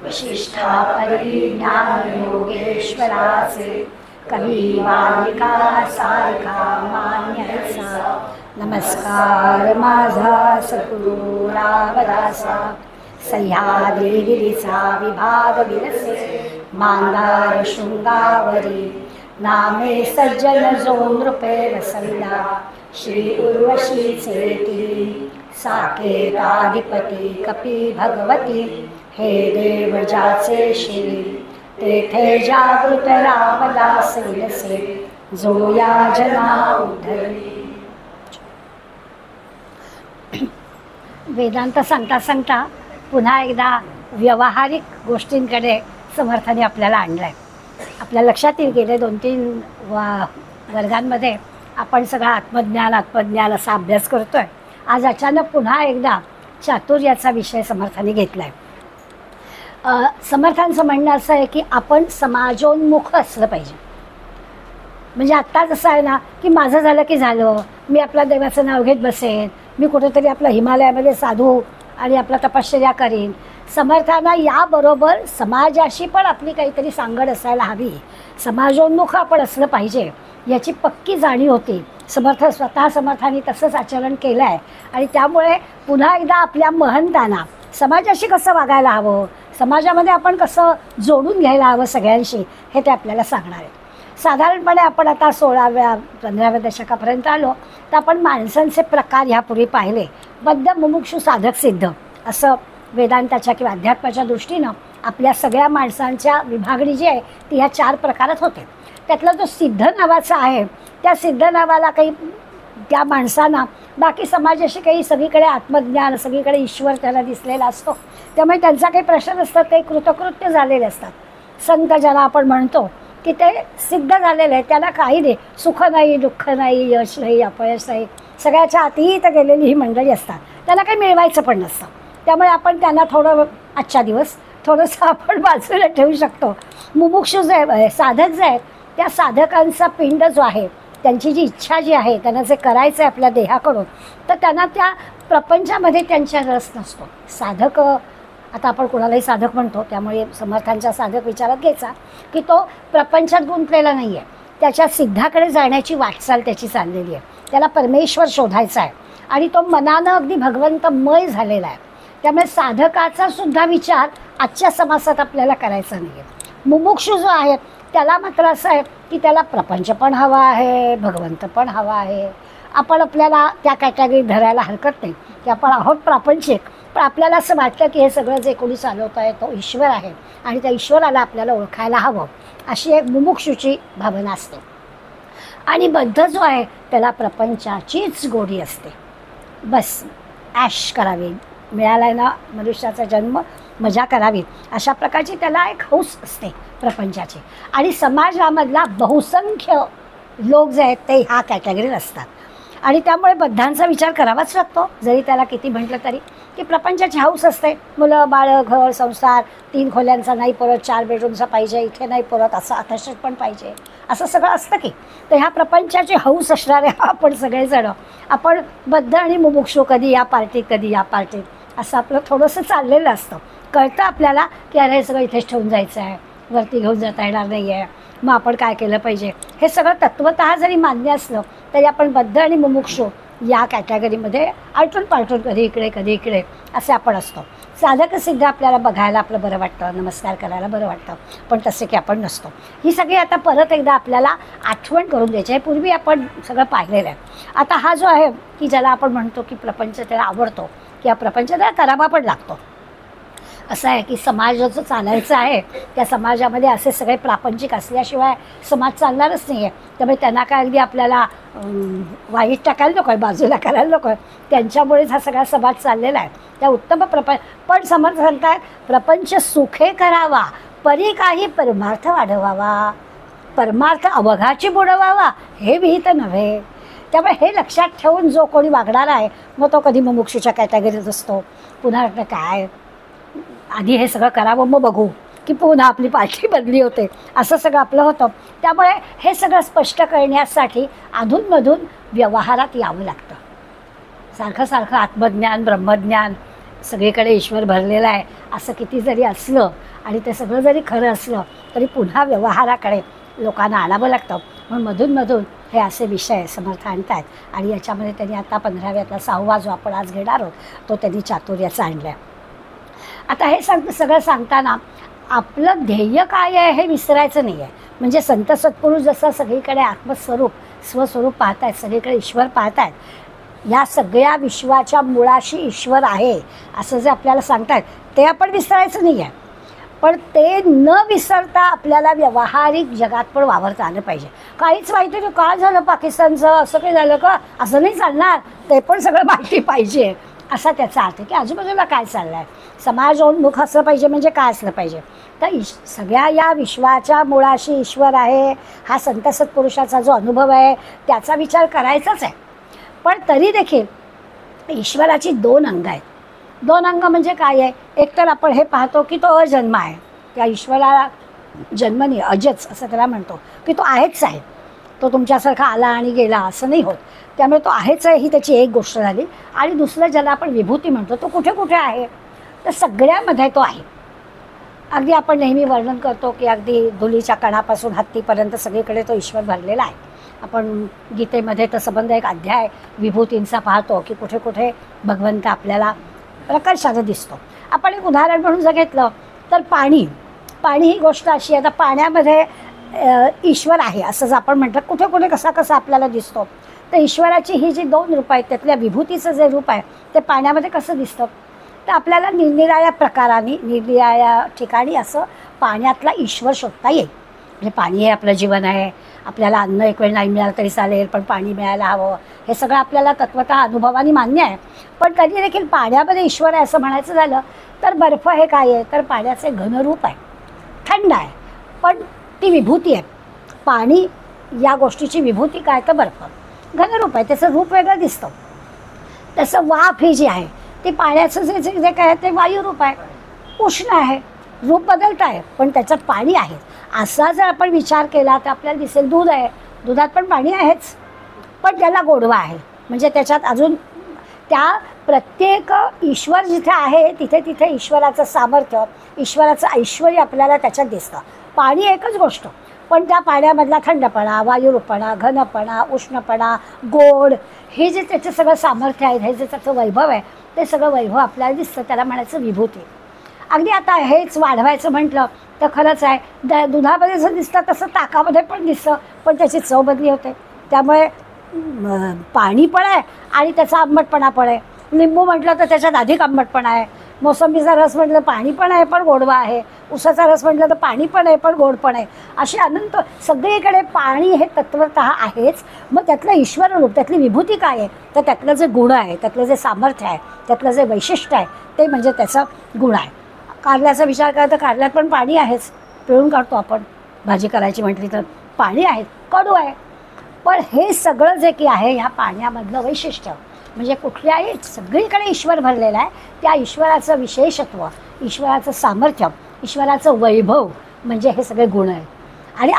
वशिष्ठा परिज्ञान योगेश्वराचे कवी वालिका सारिका मान्याचा नमस्कार माझा सद्गुरू रामदासा सह्याद्रीगिरीचा विभाग विरसे मांदार शृंगावरी नामे सज्जन जो नृपे रसविला श्री उर्वशीचे ती साकेताधिपती कपी भगवती हे देव जाचे श्री तेथे जागृत रामदास विलसे जो या जना उद्धरली. वेदांत सांगता सांगता पुन्हा एकदा व्यावहारिक गोष्टींकडे समर्थाने आपल्याला आणलं आहे. आपल्या लक्षात येईल गेले 2-3 वर्गांमध्ये आपण सगळा आत्मज्ञान असा अभ्यास करतो आहे. आज अचानक पुन्हा एकदा चातुर्याचा विषय समर्थाने घेतला आहे. समर्थांचं म्हणणं असं आहे की आपण समाजोन्मुख असलं पाहिजे. म्हणजे आत्ताच असं आहे ना की माझं झालं की झालं, मी आपल्या देवाचं नाव घेत बसेन, मी कुठेतरी आपल्या हिमालयामध्ये साधू आणि आपला तपश्चर्या करीन. समर्थांना याबरोबर समाजाशी पण आपली काहीतरी सांगड असायला हवी, समाजोन्मुख आपण असलं पाहिजे याची पक्की जाणीव होती. समर्थांनी तसंच आचरण केलं आहे आणि त्यामुळे पुन्हा एकदा आपल्या महंतांना समाजाशी कसं वागायला हवं, समाजामध्ये आपण कसं जोडून घ्यायला हवं सगळ्यांशी, हे ते आपल्याला सांगणार आहे. साधारणपणे आपण आता 16व्या-15व्या दशकापर्यंत आलो तर आपण माणसांचे प्रकार ह्यापूर्वी पाहिले. बद्ध, मुमुक्षु, साधक, सिद्ध असं वेदांताच्या किंवा अध्यात्माच्या दृष्टीनं आपल्या सगळ्या माणसांच्या विभागणी जी आहे ती ह्या 4 प्रकारात होते. त्यातला जो सिद्ध नावाचा आहे त्या सिद्ध नावाला काही त्या माणसांना बाकी समाजाशी काही सगळीकडे आत्मज्ञान, सगळीकडे ईश्वर त्याला दिसलेला असतो, त्यामुळे त्यांचा काही प्रश्न नसतात, ते कृतकृत्य झालेले असतात. संत ज्याला आपण म्हणतो की ते सिद्ध झालेले आहे, त्याला काही नाही, सुख नाही, दुःख नाही, यश नाही, अपयश नाही, सगळ्याच्या अतीत गेलेली ही मंडळी असतात. त्यांना काही मिळवायचं पण नसतं. त्यामुळे आपण त्यांना थोडं आजच्या दिवस थोडंसं आपण बाजूला ठेवू शकतो. मुमुक्षु जे आहे, साधक जे आहेत, त्या साधकांचा पिंड जो आहे, त्यांची जी इच्छा जी आहे, त्यांना जे करायचं आहे आपल्या देहाकडून, तर त्यांना त्या प्रपंचामध्ये त्यांच्या रस नसतो. साधक, आता आपण कोणालाही साधक म्हणतो, त्यामुळे समर्थांचा साधक विचारात घ्यायचा की तो प्रपंचात गुंतलेला नाही आहे, त्याच्या सिद्धाकडे जाण्याची वाटचाल त्याची चाललेली आहे, त्याला परमेश्वर शोधायचा आहे आणि तो मनानं अगदी भगवंतमय झालेला आहे. त्यामुळे साधकाचा सुद्धा विचार आजच्या समासात आपल्याला करायचा नाही आहे. मुमुक्षु जो आहे त्याला मात्र असं आहे की त्याला प्रपंच पण हवा आहे, भगवंत पण हवा आहे. आपण आपल्याला त्या कॅटेगरीत धरायला हरकत नाही की आपण आहोत प्रापंचिक, पण आपल्याला असं वाटतं की हे सगळं जे कोणी चालवत आहे तो ईश्वर आहे आणि त्या ईश्वराला आपल्याला ओळखायला हवं, अशी एक मुमुक्षुची भावना असते. आणि बद्ध जो आहे त्याला प्रपंचाचीच गोडी असते. बस ॲश करावी, मिळाला ना मनुष्याचा जन्म, मजा करावी, अशा प्रकारची त्याला एक हौस असते प्रपंचाची. आणि समाजामधला बहुसंख्य लोक जे आहेत ते ह्या कॅटेगरीत असतात आणि त्यामुळे बद्धांचा विचार करावाच लागतो. जरी त्याला किती म्हटलं तरी की प्रपंचाची हौस असते, मुलं बाळं, घर, संसार, 3 खोल्यांचा नाही पुरत, 4 बेडरूमचा पाहिजे, इथे नाही पुरत, असं आकर्षक पण पाहिजे, असं सगळं असतं की. तर ह्या प्रपंचाची हौस असणारे आपण सगळेजण आपण बद्ध आणि मुमुक्षु, कधी या पार्टीत कधी या पार्टीत, असं आपलं थोडंसं चाललेलं असतं. कळतं आपल्याला की अरे हे सगळं इथेच ठेवून जायचं आहे, वरती घेऊन जाता येणार नाही आहे, मग आपण काय केलं पाहिजे. हे सगळं तत्वतः जरी मान्य असलं तरी आपण बद्ध आणि मुमुक्षु या कॅटेगरीमध्ये आलटून पालटून कधी इकडे कधी इकडे असे आपण असतो. साधक सिद्ध आपल्याला बघायला आपलं बरं वाटतं, नमस्कार करायला बरं वाटतं, पण तसे की आपण नसतो. ही सगळी आता परत एकदा आपल्याला आठवण करून द्यायची आहे. पूर्वी आपण सगळं पाहिलेलं आहे. आता हा जो आहे की ज्याला आपण म्हणतो की प्रपंच त्याला आवडतो किंवा प्रपंच त्याला करावा पण लागतो, असं आहे की समाजाचं चालायचं आहे, त्या समाजामध्ये असे सगळे प्रापंचिक असल्याशिवाय समाज चालणारच नाही आहे. त्यामुळे त्यांना काय अगदी आपल्याला वाईट टाकायला नको आहे, बाजूला करायला नको आहे, त्यांच्यामुळेच हा सगळा समाज चाललेला आहे. त्या उत्तम पण समर्थ सांगतात प्रपंच सुखे करावा, परी काही परमार्थ वाढवावा, परमार्थ अवघाची बुडवावा, हे विहित नव्हे. त्यामुळे हे लक्षात ठेवून जो कोणी वागणार आहे मग तो कधी मुमुक्षुच्या कॅटेगरीत असतो. पुन्हा काय आधी हे सगळं करावं मग बघू की पुन्हा आपली पार्टी बदली होते, असं सगळं आपलं होतं. त्यामुळे हे सगळं स्पष्ट करण्यासाठी अधूनमधून व्यवहारात यावं लागतं. सारखं सारखं आत्मज्ञान ब्रह्मज्ञान सगळीकडे ईश्वर भरलेला आहे असं किती जरी असलं आणि ते सगळं जरी खरं असलं तरी पुन्हा व्यवहाराकडे लोकांना आणावं लागतं. म्हणून मधून हे असे विषय समर्थ आणतात आणि याच्यामध्ये त्यांनी आता 15व्यातला 6वा जो आपण आज घेणार आहोत तो त्यांनी चातुर्याचा आणला आहे. आता हे सगळं सांगताना आपलं ध्येय काय आहे हे विसरायचं नाही आहे. म्हणजे संत सत्पुरुष जसं सगळीकडे आत्मस्वरूप स्वस्वरूप पाहत आहेत, सगळीकडे ईश्वर पाहत आहेत, या सगळ्या विश्वाच्या मुळाशी ईश्वर आहे असं जे आपल्याला सांगतात ते आपण विसरायचं नाही आहे. पण ते न विसरता आपल्याला व्यावहारिक जगात पण वावरता आलं पाहिजे. काहीच माहिती नाही काय झालं पाकिस्तानचं, असं काही झालं का, असं नाही चालणार, ते पण सगळं माहिती पाहिजे असा त्याचा अर्थ की आजूबाजूला काय चाललं आहे. समाजोन्मुख असलं पाहिजे म्हणजे काय असलं पाहिजे तर सगळ्या या विश्वाच्या मुळाशी ईश्वर आहे हा संत सत्पुरुषाचा जो अनुभव आहे त्याचा विचार करायचाच आहे. पण तरी देखील ईश्वराची 2 अंग आहेत. 2 अंग म्हणजे काय आहे, एक तर आपण हे पाहतो की तो अजन्म आहे, त्या ईश्वराला जन्म नाही, अजच असं त्याला म्हणतो की तो आहेच आहे, तो तुमच्यासारखा आला आणि गेला असं नाही होत, त्यामुळे तो आहेच आहे ही त्याची एक गोष्ट झाली. आणि दुसरं ज्याला आपण विभूती म्हणतो तो कुठे कुठे आहे तर सगळ्यामध्ये तो आहे. अगदी आपण नेहमी वर्णन करतो की अगदी धुलीच्या कणापासून हत्तीपर्यंत सगळीकडे तो ईश्वर भरलेला आहे. आपण गीतेमध्ये तर संबंध एक अध्याय विभूतींचा पाहतो की कुठे कुठे भगवंत आपल्याला प्रकर्षानं दिसतो. आपण एक उदाहरण म्हणून जर घेतलं तर पाणी ही गोष्ट अशी आहे, आता पाण्यामध्ये ईश्वर आहे असं जर आपण म्हटलं कुठे कुठे कसा आपल्याला दिसतो तर ईश्वराची ही जी 2 रूप आहेत त्यातल्या विभूतीचं जे रूप आहे ते पाण्यामध्ये कसं दिसतं तर आपल्याला निरनिराळ्या प्रकाराने निरनिराळ्या ठिकाणी असं पाण्यातला ईश्वर शोधता येईल. म्हणजे पाणी हे आपलं जीवन आहे, आपल्याला अन्न एक वेळ नाही मिळालं तरी चालेल पण पाणी मिळायला हवं, हे सगळं आपल्याला तत्वतः अनुभवाने मान्य आहे. पण तरी देखील पाण्यामध्ये ईश्वर आहे असं म्हणायचं झालं तर बर्फ हे काय आहे तर पाण्याचे घनरूप आहे, थंड आहे, पण ती विभूती आहे. पाणी या गोष्टीची विभूती काय तर बर्फ घनरूप आहे, त्याचं रूप वेगळं दिसतं. तसं वाफ ही जी आहे ती पाण्याचं जे काय आहे ते वायुरूप आहे, उष्ण आहे, रूप बदलत आहे पण त्याच्यात पाणी आहे. असा जर आपण विचार केला तर आपल्याला दिसेल दूध आहे, दुधात पण पाणी आहेच पण त्याला गोडवा आहे. म्हणजे त्याच्यात अजून त्या प्रत्येक ईश्वर जिथे आहे तिथे तिथे ईश्वराचं सामर्थ्य ईश्वराचं ऐश्वर आपल्याला त्याच्यात दिसतं. पाणी एकच गोष्ट पण त्या पाण्यामधला थंडपणा वायुरूपणा घनपणा उष्णपणा गोड हे जे त्याचं सगळं सामर्थ्य आहे, हे जे त्याचं वैभव आहे ते सगळं वैभव आपल्याला दिसतं, त्याला म्हणायचं विभूती. अगदी आता हेच वाढवायचं म्हटलं तर खरंच आहे दुधामध्ये जसं दिसतं तसं ताकामध्ये पण दिसतं पण त्याची चव बदली होते. त्यामुळे पाणी पण आहे आणि त्याचा आंबटपणा पण आहे. लिंबू म्हटलं तर त्याच्यात अधिक आंबटपणा आहे, मोसंबीचा रस म्हटलं पाणी पण आहे पण गोडवा आहे, उसाचा रस म्हटलं तर पाणी पण आहे पण गोड पण आहे. अशी अनंत सगळीकडे पाणी हे तत्वतः आहेच. मग त्यातलं ईश्वर रूप त्यातली विभूती काय आहे तर त्यातलं जे गुण आहे, त्यातलं जे सामर्थ्य आहे, त्यातलं जे वैशिष्ट्य आहे ते म्हणजे त्याचा गुण आहे. कारल्याचा विचार करा तर कारल्यात पण पाणी आहेच, पिळून काढतो आपण भाजी करायची म्हटली तर पाणी आहे, कडू आहे. पण हे सगळं जे की आहे ह्या पाण्यामधलं वैशिष्ट्य म्हणजे कुठल्याही सगळीकडे ईश्वर भरलेला आहे, त्या ईश्वराचं विशेषत्व, ईश्वराचं सामर्थ्य, ईश्वराचं वैभव म्हणजे हे सगळे गुण आहेत. आणि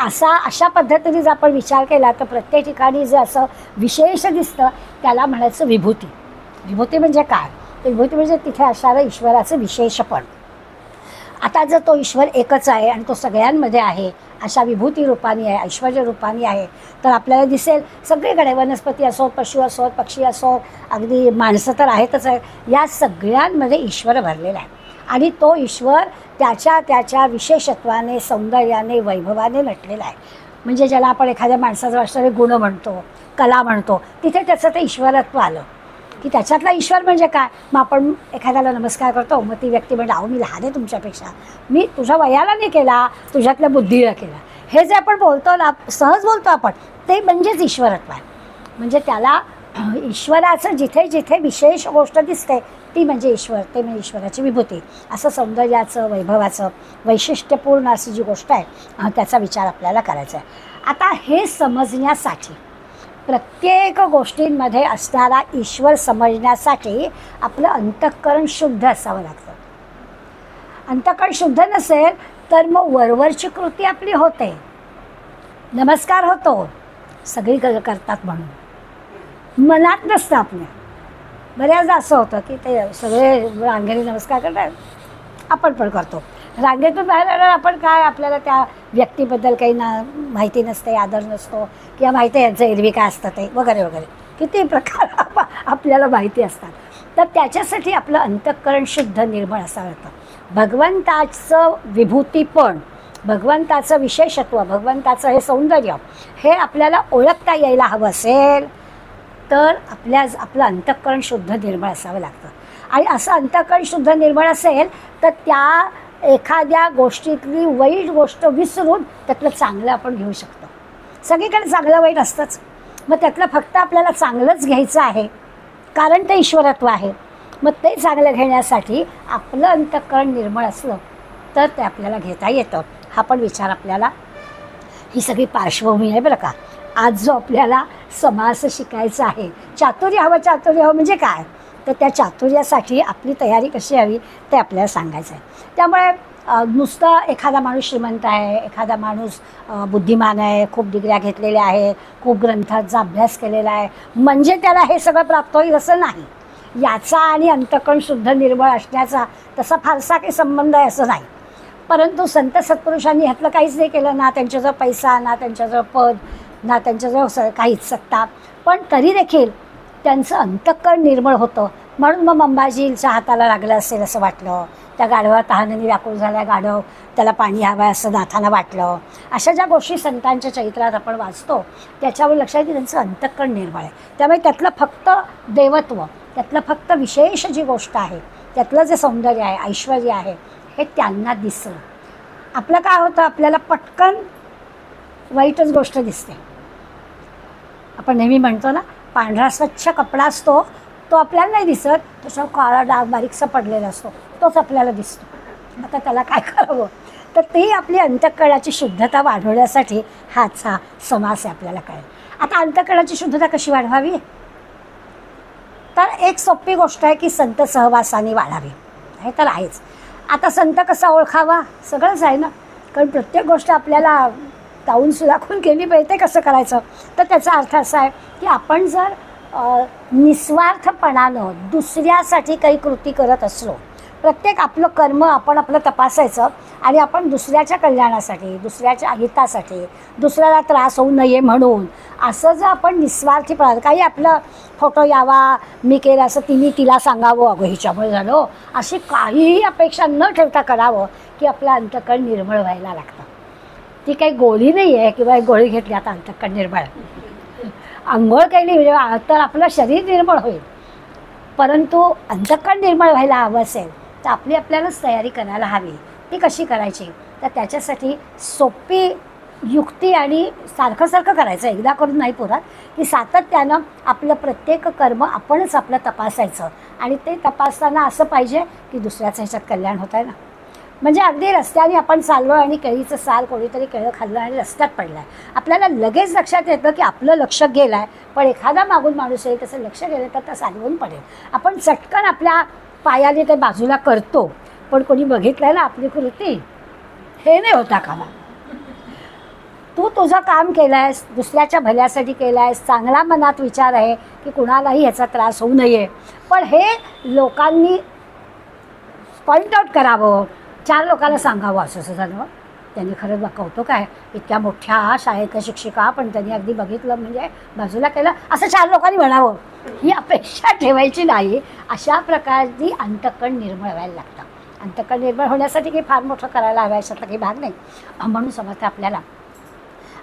अशा पद्धतीने जर आपण विचार केला तर प्रत्येक ठिकाणी जे असं विशेष दिसतं त्याला म्हणायचं विभूती. विभूती म्हणजे काय तर विभूती म्हणजे तिथे असणारं ईश्वराचं विशेषपण. आता जर तो ईश्वर एकच आहे आणि तो सगळ्यांमध्ये आहे अशा विभूती रूपाने आहे, ऐश्वर्य रूपाने आहे तर आपल्याला दिसेल सगळीकडे वनस्पती असोत, पशु असोत, पक्षी असोत, अगदी माणसं तर आहेतच आहे, या सगळ्यांमध्ये ईश्वर भरलेला आहे. आणि तो ईश्वर त्याच्या विशेषत्वाने सौंदर्याने वैभवाने नटलेला आहे. म्हणजे ज्याला आपण एखाद्या माणसाचं असणारे गुण म्हणतो, कला म्हणतो, तिथे त्याचं ते ईश्वरत्व आलं की त्याच्यातला ईश्वर म्हणजे काय. मग आपण एखाद्याला नमस्कार करतो मग ती व्यक्ती म्हणजे अहो मी लहान आहे तुमच्यापेक्षा, मी तुझ्या वयाला नाही केला, तुझ्यातल्या बुद्धीला केला, हे जे आपण बोलतो ना सहज बोलतो आपण ते म्हणजेच ईश्वरत्व आहे. म्हणजे त्याला ईश्वराचं जिथे जिथे विशेष गोष्ट दिसते ती म्हणजे ईश्वर, ते म्हणजे ईश्वराची विभूती. असं सौंदर्याचं वैभवाचं वैशिष्ट्यपूर्ण अशी जी गोष्ट आहे त्याचा विचार आपल्याला करायचा आहे. आता हे समजण्यासाठी प्रत्येक गोष्टींमध्ये असणारा ईश्वर समजण्यासाठी आपलं अंतःकरण शुद्ध असावं लागतं. अंतःकरण शुद्ध नसेल तर मग वरवरची कृती आपली होते, नमस्कार होतो सगळी करतात म्हणून, मनात नसतं आपल्या. बऱ्याचदा असं होतं की ते सगळे रांगेने नमस्कार करतात, आपण पण करतो. रांगेतून बाहेर आल्यावर आपण काय, आपल्याला त्या व्यक्तीबद्दल काही माहिती नसते, आदर नसतो, किंवा माहिती आहे यांचं एरवी काय असतं ते वगैरे वगैरे किती प्रकार आपल्याला माहिती असतात. तर त्याच्यासाठी आपलं अंतःकरण शुद्ध निर्मळ असावं लागतं. भगवंताचं विभूतीपण, भगवंताचं विशेषत्व, भगवंताचं हे सौंदर्य हे आपल्याला ओळखता यायला हवं असेल तर आपलं अंतःकरण शुद्ध निर्मळ असावं लागतं. आणि असं अंतःकरण शुद्ध निर्मळ असेल तर त्या एखाद्या गोष्टीतली वाईट गोष्ट विसरून त्यातलं चांगलं आपण घेऊ शकतो. सगळीकडे चांगलं वाईट असतंच, मग त्यातलं फक्त आपल्याला चांगलंच घ्यायचं आहे, कारण ते ईश्वरत्व आहे. मग ते चांगलं घेण्यासाठी आपलं अंतःकरण निर्मळ असलं तर ते आपल्याला घेता येतं. हा पण विचार आपल्याला, ही सगळी पार्श्वभूमी आहे बरं का. आज जो आपल्याला समास शिकायचा आहे, चातुर्य हवं. चातुर्य हवं म्हणजे काय, तर त्या चातुर्यासाठी आपली तयारी कशी हवी ते आपल्याला सांगायचं आहे. त्यामुळे नुसतं एखादा माणूस श्रीमंत आहे, एखादा माणूस बुद्धिमान आहे, खूप डिग्र्या घेतलेल्या आहे, खूप ग्रंथांचा अभ्यास केलेला आहे, म्हणजे त्याला हे सगळं प्राप्त होईल असं नाही. याचा आणि अंतःकरण शुद्ध निर्मळ असण्याचा तसा फारसा काही संबंध आहे असं नाही. परंतु संत सत्पुरुषांनी ह्यातलं काहीच नाही केलं ना. त्यांच्याजवळ पैसा, ना त्यांच्याजवळ पद, ना त्यांच्याजवळ काहीच सत्ता, पण तरी देखील त्यांचं अंतःकरण निर्मळ होतं. म्हणून मग अंबाजीच्या हाताला लागलं असेल असं वाटलं, त्या गाढवा तहानेने व्याकुळ झाल्या, गाढव त्याला पाणी हवं असं नाथांना वाटलं. अशा ज्या गोष्टी संतांच्या चरित्रात आपण वाचतो त्याच्यावर लक्षात येते त्यांचं अंतःकरण निर्मळ आहे. त्यामुळे त्यातलं फक्त देवत्व, त्यातलं फक्त विशेष जी गोष्ट आहे, त्यातलं जे सौंदर्य आहे, ऐश्वर्य आहे, हे त्यांना दिसलं. आपलं काय होतं, आपल्याला पटकन वाईटच गोष्ट दिसते. आपण नेहमी म्हणतो ना, पांढरा स्वच्छ कपडा असतो तो आपल्याला नाही दिसत, त्याच्यावर काळा डाग बारीकसा पडलेला असतो तोच आपल्याला दिसतो. आता त्याला काय करावं, तर ते आपली अंतःकरणाची शुद्धता वाढवण्यासाठी हाचा समास आहे आपल्याला कळेल. आता अंतःकरणाची शुद्धता कशी वाढवावी, तर एक सोपी गोष्ट आहे की संत सहवासाने वाढावी, हे तर आहेच. आता संत कसा ओळखावा, सगळंच आहे ना, कारण प्रत्येक गोष्ट आपल्याला तावून सुलाखून केली पाहिजे. ते कसं करायचं, तर त्याचा अर्थ असा आहे की आपण जर निस्वार्थपणानं दुसऱ्यासाठी काही कृती करत असलो, प्रत्येक आपलं कर्म आपण आपलं तपासायचं आणि आपण दुसऱ्याच्या कल्याणासाठी, दुसऱ्याच्या हितासाठी, दुसऱ्याला त्रास होऊ नये म्हणून असं जर आपण निस्वार्थीपणा, काही आपलं फोटो यावा, मी केलं असं तिने तिला सांगावं, अगं हिच्यामुळे झालं, अशी काहीही अपेक्षा न ठेवता करावं की आपलं अंतःकरण निर्मळ व्हायला लागतं. ती काही गोळी नाही आहे किंवा एक गोळी घेतली आता अंतःकरण निर्मळ, अंघोळ केली तर आपलं शरीर निर्मळ होईल. परंतु अंतःकरण निर्मळ व्हायला हवं असेल तर आपल्यालाच तयारी करायला हवी. ती कशी करायची, तर त्याच्यासाठी सोपी युक्ती आणि सारखं सारखं करायचं, एकदा करून नाही पुरत, की सातत्यानं आपलं प्रत्येक कर्म आपणच आपलं तपासायचं. आणि ते तपासताना असं पाहिजे की दुसऱ्याचं ह्याच्यात कल्याण होत आहे ना. म्हणजे अगदी रस्त्याने आपण चाललो आणि केळीचं साल कोणीतरी केळं खाल्लं आणि रस्त्यात पडलं आहे, आपल्याला लगेच लक्षात येतं की आपलं लक्ष गेलं आहे, पण एखादा मागून माणूस येईल तसं लक्ष गेलं तर त्या सालवून पडेल. आपण चटकन आपल्या पायाने ते बाजूला करतो, पण कोणी बघितलं आहे ना आपली कृती, हे नाही होता कामा. तू तुझं काम केलं आहेस, दुसऱ्याच्या भल्यासाठी केलं आहेस, चांगला मनात विचार आहे की कुणालाही ह्याचा त्रास होऊ नये, पण हे लोकांनी पॉईंट आऊट करावं, 4 लोकांना सांगावं असं असं झालं, त्यांनी खरंच कौतुक आहे, इतक्या मोठ्या शाळेतल्या शिक्षिका, पण त्यांनी अगदी बघितलं म्हणजे बाजूला केलं असं 4 लोकांनी म्हणावं, ही अपेक्षा ठेवायची नाही. अशा प्रकारची अंतःकरण निर्मळ व्हायला लागतं. अंतःकरण निर्मळ होण्यासाठी काही फार मोठं करायला हवं अशातला काही भाग नाही. म्हणून समजतं आपल्याला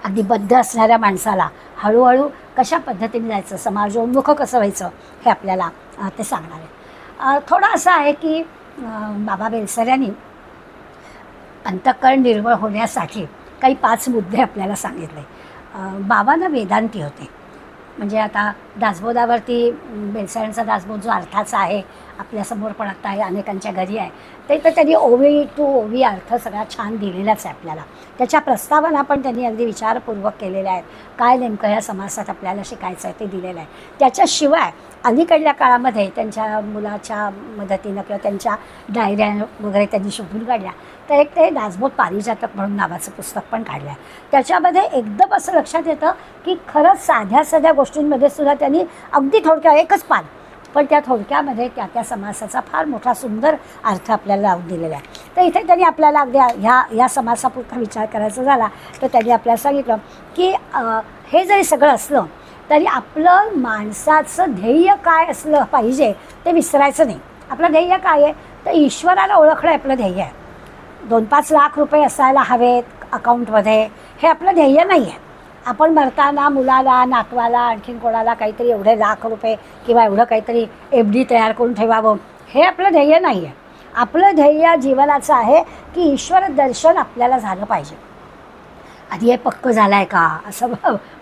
अगदी बद्ध असणाऱ्या माणसाला हळूहळू कशा पद्धतीने जायचं, समाजोन्मुख कसं व्हायचं हे आपल्याला ते सांगणार आहे. थोडं असं आहे की बाबा बेलसऱ्यांनी अंतःकरण निर्मळ होण्यासाठी काही 5 मुद्दे आपल्याला सांगितले. बाबांना वेदांती होते, म्हणजे आता दासबोधावरती बेलसऱ्यांचा दासबोध जो अर्थाचा आहे आपल्यासमोर पण आता आहे, अनेकांच्या घरी आहे, ते तर त्यांनी ओवी टू ओवी अर्थ सगळा छान दिलेलाच आहे आपल्याला. त्याच्या प्रस्तावना पण त्यांनी अगदी विचारपूर्वक केलेल्या आहेत, काय नेमकं ह्या समासात आपल्याला शिकायचं आहे ते दिलेलं आहे. त्याच्याशिवाय अलीकडल्या काळामध्ये त्यांच्या मुलाच्या मदतीनं किंवा त्यांच्या डायऱ्या वगैरे त्यांनी शोधून काढल्या, तर एक ते दासबोध पारिजातक म्हणून नावाचं पुस्तक पण काढलं आहे. त्याच्यामध्ये एकदम असं लक्षात येतं की खरंच साध्या साध्या गोष्टींमध्ये सुद्धा त्यांनी अगदी थोडक्यात एकच पान पण त्या थोडक्यामध्ये त्या समासाचा फार मोठा सुंदर अर्थ आपल्याला लावून दिलेला आहे. तर इथे त्यांनी आपल्याला अगदी ह्या समासापुरता विचार करायचा झाला तर त्यांनी आपल्याला सांगितलं की हे जरी सगळं असलं तरी आपलं माणसाचं ध्येय काय असलं पाहिजे ते विसरायचं नाही. आपलं ध्येय काय आहे तर ईश्वराला ओळखणं आपलं ध्येय आहे. 2-5 लाख रुपये असायला हवेत अकाउंटमध्ये हे आपलं ध्येय नाही आहे. आपण मरताना मुलाला नातवाला आणखीन कोणाला काहीतरी एवढे लाख रुपये किंवा एवढं काहीतरी FD तयार करून ठेवावं हे आपलं ध्येय नाही आहे. आपलं ध्येय जीवनाचं आहे की ईश्वर दर्शन आपल्याला झालं पाहिजे. आधी हे पक्क झालं आहे का असं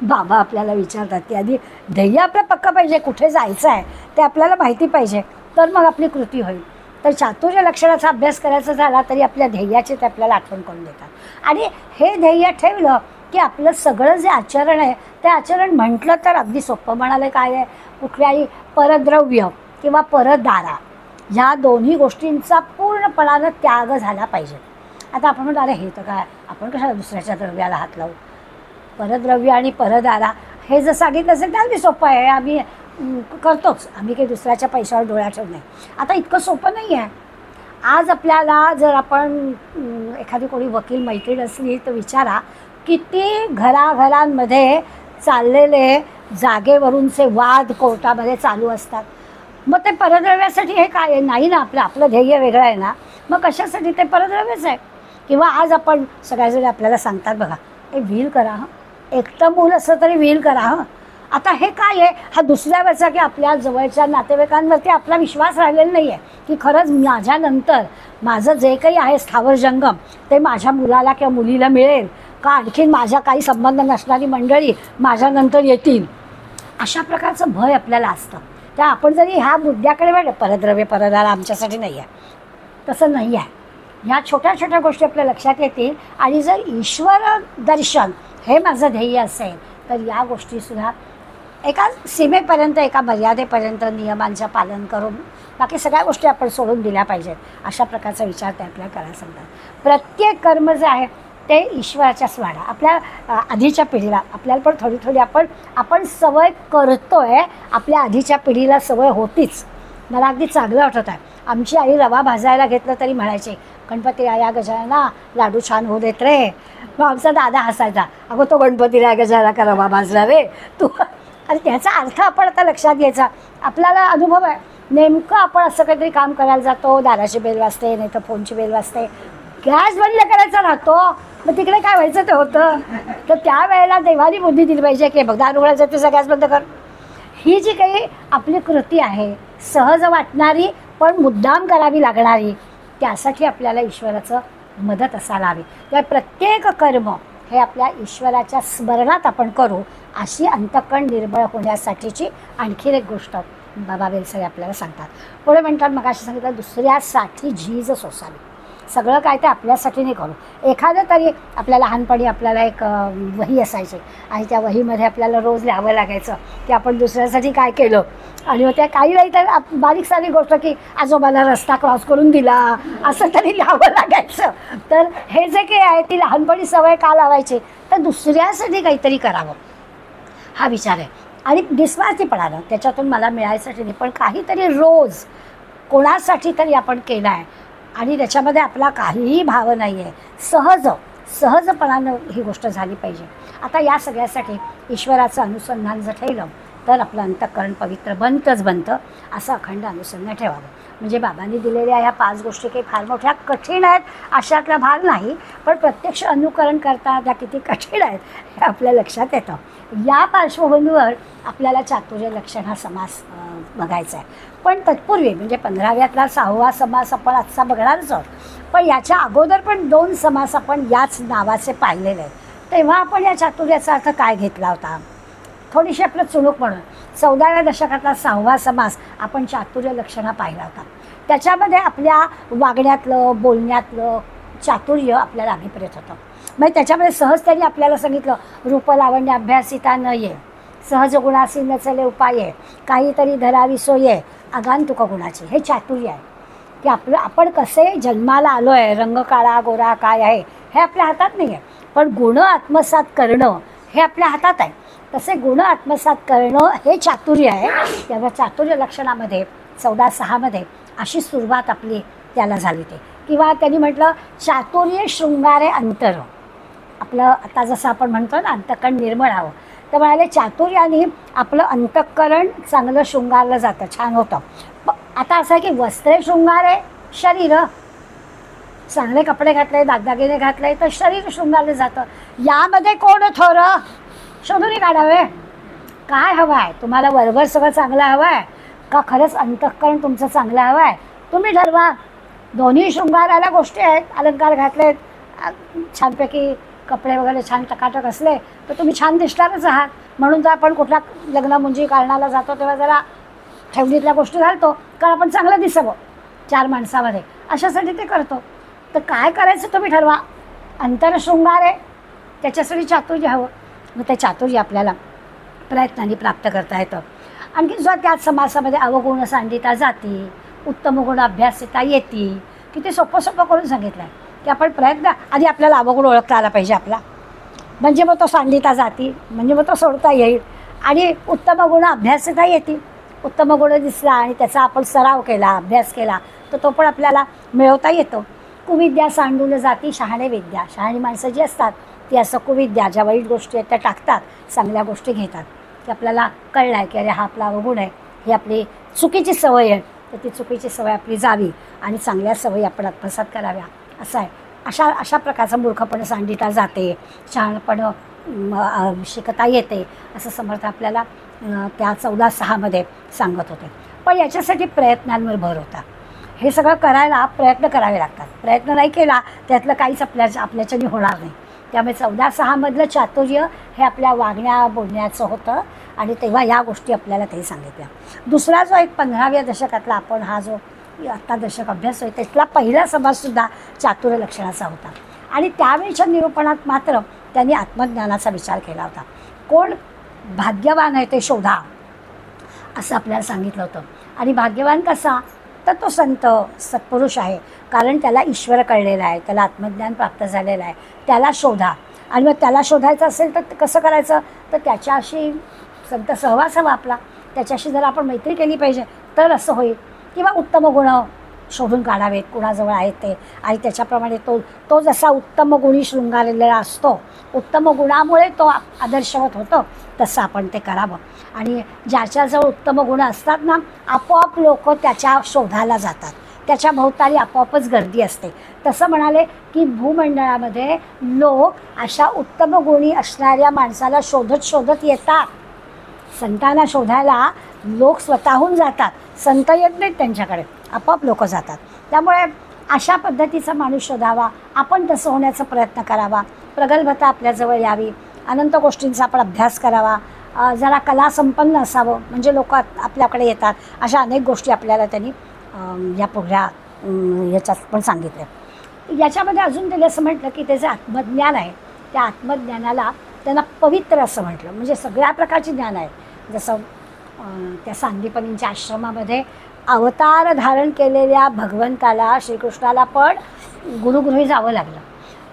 बाबा आपल्याला विचारतात की आधी ध्येय आपलं पक्क पाहिजे, कुठे जायचं आहे ते आपल्याला माहिती पाहिजे, तर मग आपली कृती होईल. तर चातुर्य लक्षणाचा अभ्यास करायचा झाला तरी आपल्या ध्येयाची ते आपल्याला आठवण करून देतात. आणि हे ध्येय ठेवलं की आपलं सगळं जे आचरण आहे ते आचरण म्हटलं तर अगदी सोपं. म्हणाले काय आहे, कुठल्याही परद्रव्य किंवा परदारा ह्या दोन्ही गोष्टींचा पूर्णपणानं त्याग झाला पाहिजे. आता आपण म्हणतो अरे हे तर काय, आपण कशाला दुसऱ्याच्या द्रव्याला हात लावू. परद्रव्य आणि परदारा हे जर सांगितलं असेल तर अगदी सोपं आहे, आम्ही करतोच. आम्ही काही दुसऱ्याच्या पैशावर डोळा ठेवून नाही. आता इतकं सोपं नाही आहे. आज आपल्याला जर आपण एखादी कोणी वकील मैत्रीण असली तर विचारा किती घराघरांमध्ये चाललेले जागेवरूनचे वाद कोर्टामध्ये चालू असतात. मग ते परद्रव्यासाठी हे काय आहे नाही ना, आपलं ध्येय वेगळं आहे ना, मग कशासाठी ते परद्रव्यच आहे. किंवा आज आपण सगळ्याजणी आपल्याला सांगतात बघा हे व्हील करा, एकटं मूल असलं तरी व्हील करा. आता हे काय आहे, हा दुसऱ्यावरचा की आपल्या जवळच्या नातेवाईकांवरती आपला विश्वास राहिलेला नाही आहे की खरंच माझ्यानंतर माझं जे काही आहे स्थावर जंगम ते माझ्या मुलाला किंवा मुलीला मिळेल का, आणखीन माझ्या काही संबंध नसणारी मंडळी माझ्यानंतर येतील, अशा प्रकारचं भय आपल्याला असतं. तर आपण जरी ह्या मुद्द्याकडे बघ, परद्रव्य परदारा आमच्यासाठी नाही आहे, तसं नाही आहे. ह्या छोट्या छोट्या गोष्टी आपल्या लक्षात येतील. आणि जर ईश्वर दर्शन हे माझं ध्येय असेल तर या गोष्टीसुद्धा एका सीमेपर्यंत एका मर्यादेपर्यंत नियमांचं पालन करून बाकी सगळ्या गोष्टी आपण सोडून दिल्या पाहिजेत. अशा प्रकारचा विचार ते आपल्याला करायला सांगतात. प्रत्येक कर्म जे आहे ते ईश्वराच्याच वाढा. आपल्या आधीच्या पिढीला आपल्याला पण थोडी थोडी आपण सवय करतोय, आपल्या आधीच्या पिढीला सवय होतीच. मला अगदी चांगलं आठवत आहे, आमची आई रवा भाजायला घेतलं तरी म्हणायचे गणपती आया गजानना लाडू छान होऊ देत रे. मग आमचा दादा हसायचा, अगं तो गणपती राया गजाला का रवा भाजला रे तू. आणि त्याचा अर्थ आपण आता लक्षात घ्यायचा. आपल्याला अनुभव आहे, नेमकं आपण असं काहीतरी काम करायला जातो, दाराची बेल वाजते नाही तर फोनची बेल वाजते, गॅस बंद करायचा राहतो, मग तिकडे काय व्हायचं ते होतं. तर त्यावेळेला देवानी बुद्धी दिली पाहिजे की बघ दार उघडायचं तुझा गॅस बंद कर. ही जी काही आपली कृती आहे सहज वाटणारी पण मुद्दाम करावी लागणारी, त्यासाठी आपल्याला ईश्वराचं मदत असायला हवी. त्या प्रत्येक कर्म हे आपल्या ईश्वराच्या स्मरणात आपण करू, अशी अंतःकरण निर्मळ होण्यासाठीची आणखीन एक गोष्ट बाबा बेलसरे आपल्याला सांगतात. पुढे म्हणतात मग अशी सांगितलं दुसऱ्यासाठी झीज सोसावी. सगळं काय ते आपल्यासाठी नाही करू. एखादं तरी आपल्या लहानपणी आपल्याला एक वही असायची आणि त्या वहीमध्ये आपल्याला रोज लिहावं लागायचं की आपण दुसऱ्यासाठी काय केलं. आणि मग त्या काही वेळी तर बारीक सारी गोष्ट की आजोबाला रस्ता क्रॉस करून दिला असं तरी लिहावं लागायचं. तर हे जे काही आहे ती लहानपणी सवय का लावायची तर दुसऱ्यासाठी काहीतरी करावं हा विचार आहे. आणि निस्वार्थीपणानं त्याच्यातून मला मिळायसाठी नाही पण काहीतरी रोज कोणासाठी तरी आपण केलं आहे आणि त्याच्यामध्ये आपला काहीही भाव नाही आहे, सहजपणानं ही गोष्ट झाली पाहिजे. आता या सगळ्यासाठी ईश्वराचं अनुसंधान जर ठेवलं तर आपलं अंतःकरण पवित्र बनतं. असं अखंड अनुसंधान ठेवावं. म्हणजे बाबांनी दिलेल्या ह्या 5 गोष्टी काही फार मोठ्या कठीण आहेत अशातला भाग नाही, पण प्रत्यक्ष अनुकरण करता त्या किती कठीण आहेत हे आपल्या लक्षात येतं. या पार्श्वभूमीवर आपल्याला चातुर्य लक्षण हा समास बघायचा आहे. पण तत्पूर्वी म्हणजे 15व्यातला 6वा समास आपण आजचा बघणारच आहोत. पण याच्या अगोदर पण 2 समास आपण याच नावाचे पाहिलेले आहेत. तेव्हा आपण या चातुर्याचा अर्थ काय घेतला होता थोडीशी आपलं चुणूक म्हणून 14व्या दशकातला 6वा समास आपण चातुर्य लक्षण हा पाहिला होता. त्याच्यामध्ये आपल्या वागण्यातलं बोलण्यातलं चातुर्य आपल्याला अभिप्रेत होतं. म्हणजे त्याच्यामध्ये सहज त्यांनी आपल्याला सांगितलं रूपलावण्य अभ्यासिता न ये, सहज गुणासी न चले उपाये, काहीतरी धरावी सोये आगांतुक गुणाची. हे चातुर्य आहे की आपण कसे जन्माला आलो आहे, रंग काळा गोरा काय आहे हे आपल्या हातात नाही आहे, पण गुण आत्मसात करणं हे आपल्या हातात आहे. तसे गुण आत्मसात करणं हे चातुर्य आहे. तेव्हा चातुर्य लक्षणामध्ये 14:6 अशी सुरुवात आपली त्याला झाली ते. किंवा त्यांनी म्हटलं चातुर्य शृंगारे अंतर. आपलं आता जसं आपण म्हणतो ना अंतःकरण निर्मळ हवं, तर म्हणाले चातुर्याने आपलं अंतःकरण चांगलं शृंगारलं जातं, छान होतं. आता असं आहे की वस्त्रे शृंगारे शरीर, चांगले कपडे घातले, दागदागिने घातले तर शरीर शृंगारलं जातं. यामध्ये कोण थोरं शोधून काढावे. काय हवं आहे तुम्हाला? वरवर सगळं चांगलं हवं आहे का खरंच अंतःकरण तुमचं चांगलं हवं आहे? तुम्ही ठरवा. दोन्ही शृंगाराला गोष्टी आहेत. अलंकार घातलेत, छानपैकी कपडे वगैरे छान टकाटक असले तर तुम्ही छान दिसणारच आहात. म्हणून जर आपण कुठल्या लग्न मुंजी कारणाला जातो तेव्हा जरा ठेवणीतल्या गोष्टी घालतो कारण आपण चांगलं दिसावं 4 माणसामध्ये, अशासाठी ते करतो. तर काय करायचं तुम्ही ठरवा. अंतरशृंगार आहे त्याच्यासाठी चातुर्य हवं. मग ते चातुर्य आपल्याला प्रयत्नाने प्राप्त करता येतं. आणखी सुद्धा त्याच समासामध्ये अवगुण सांडिता जाती, उत्तम गुण अभ्यासिता येती. किती सोपं सोपं करून सांगितलं आहे की आपण प्रयत्न आधी आपल्याला अवगुण ओळखता आला पाहिजे आपला, म्हणजे मग तो सांडिता जाती, म्हणजे मग तो सोडता येईल. आणि उत्तम गुण अभ्यासिता येतील. उत्तम गुण दिसला आणि त्याचा आपण सराव केला, अभ्यास केला तर तो पण आपल्याला मिळवता येतो. कुविद्या सांडून जाती शहाणे विद्या. शहाणी माणसं जी असतात ती असं कुविद्या, ज्या वाईट गोष्टी आहेत त्या टाकतात, चांगल्या गोष्टी घेतात. की आपल्याला कळलं आहे की अरे हा आपला अवगुण आहे, ही आपली चुकीची सवय आहे, तर ती चुकीची सवय आपली जावी आणि चांगल्या सवयी आपण आत्मसात कराव्या असं आहे. अशा प्रकारचा मूर्खपण सांडिता जाते, शहाणपण शिकता येते असं समर्थ आपल्याला त्या 14:6 सांगत होते. पण याच्यासाठी प्रयत्नांवर भर होता. हे सगळं करायला प्रयत्न करावे लागतात. प्रयत्न नाही केला त्यातलं काहीच आपल्याच्याने होणार नाही. त्यामुळे 14:6 चातुर्य हे आपल्या वागण्या बोलण्याचं होतं आणि तेव्हा या गोष्टी आपल्याला ते सांगितल्या. दुसरा जो एक 15व्या दशकातला आपण हा जो आत्ता दशक अभ्यास होईल त्यातला पहिला समाजसुद्धा चातुर्य लक्षणाचा होता. आणि त्यावेळच्या निरूपणात मात्र त्यांनी आत्मज्ञानाचा विचार केला होता. कोण भाग्यवान आहे ते शोधा असं आपल्याला सांगितलं होतं. आणि भाग्यवान कसा? तर तो संत सत्पुरुष आहे, कारण त्याला ईश्वर कळलेला आहे, त्याला आत्मज्ञान प्राप्त झालेलं आहे. त्याला शोधा. आणि मग त्याला शोधायचं असेल तर कसं करायचं? तर त्याच्याशी संत सहवास हवा आपला, त्याच्याशी जर आपण मैत्री केली पाहिजे तर असं होईल. किंवा उत्तम गुण शोधून काढावेत कुणाजवळ आहेत ते, आणि त्याच्याप्रमाणे तो जसा उत्तम गुणी शृंगारलेला असतो, उत्तम गुणामुळे तो आदर्शवत होतो, तसं आपण ते करावं. आणि ज्याच्याजवळ उत्तम गुण असतात ना, आपोआप लोक त्याच्या शोधाला जातात, त्याच्या भोवताली आपोआपच गर्दी असते. तसं म्हणाले की भूमंडळामध्ये लोक अशा उत्तम गुणी असणाऱ्या माणसाला शोधत शोधत येतात. संतांना शोधायला लोक स्वतःहून जातात, संत येत नाहीत त्यांच्याकडे, आपोआप लोक जातात. त्यामुळे अशा पद्धतीचा माणूस शोधावा, आपण तसं होण्याचा प्रयत्न करावा. प्रगल्भता आपल्याजवळ यावी, अनंत गोष्टींचा आपण अभ्यास करावा, जरा कला संपन्न असावं म्हणजे लोक आपल्याकडे येतात. अशा अनेक गोष्टी आपल्याला त्यांनी या पुढल्या याच्यात पण सांगितल्या. याच्यामध्ये अजून त्यांनी असं म्हटलं की त्याचं आत्मज्ञान आहे, त्या आत्मज्ञानाला त्यांना पवित्र असं म्हटलं. म्हणजे सगळ्या प्रकारचे ज्ञान आहे. जसं त्या सांदीपनींच्या आश्रमामध्ये अवतार धारण केलेल्या भगवंताला, श्रीकृष्णाला पण गुरुगृही जावं लागलं.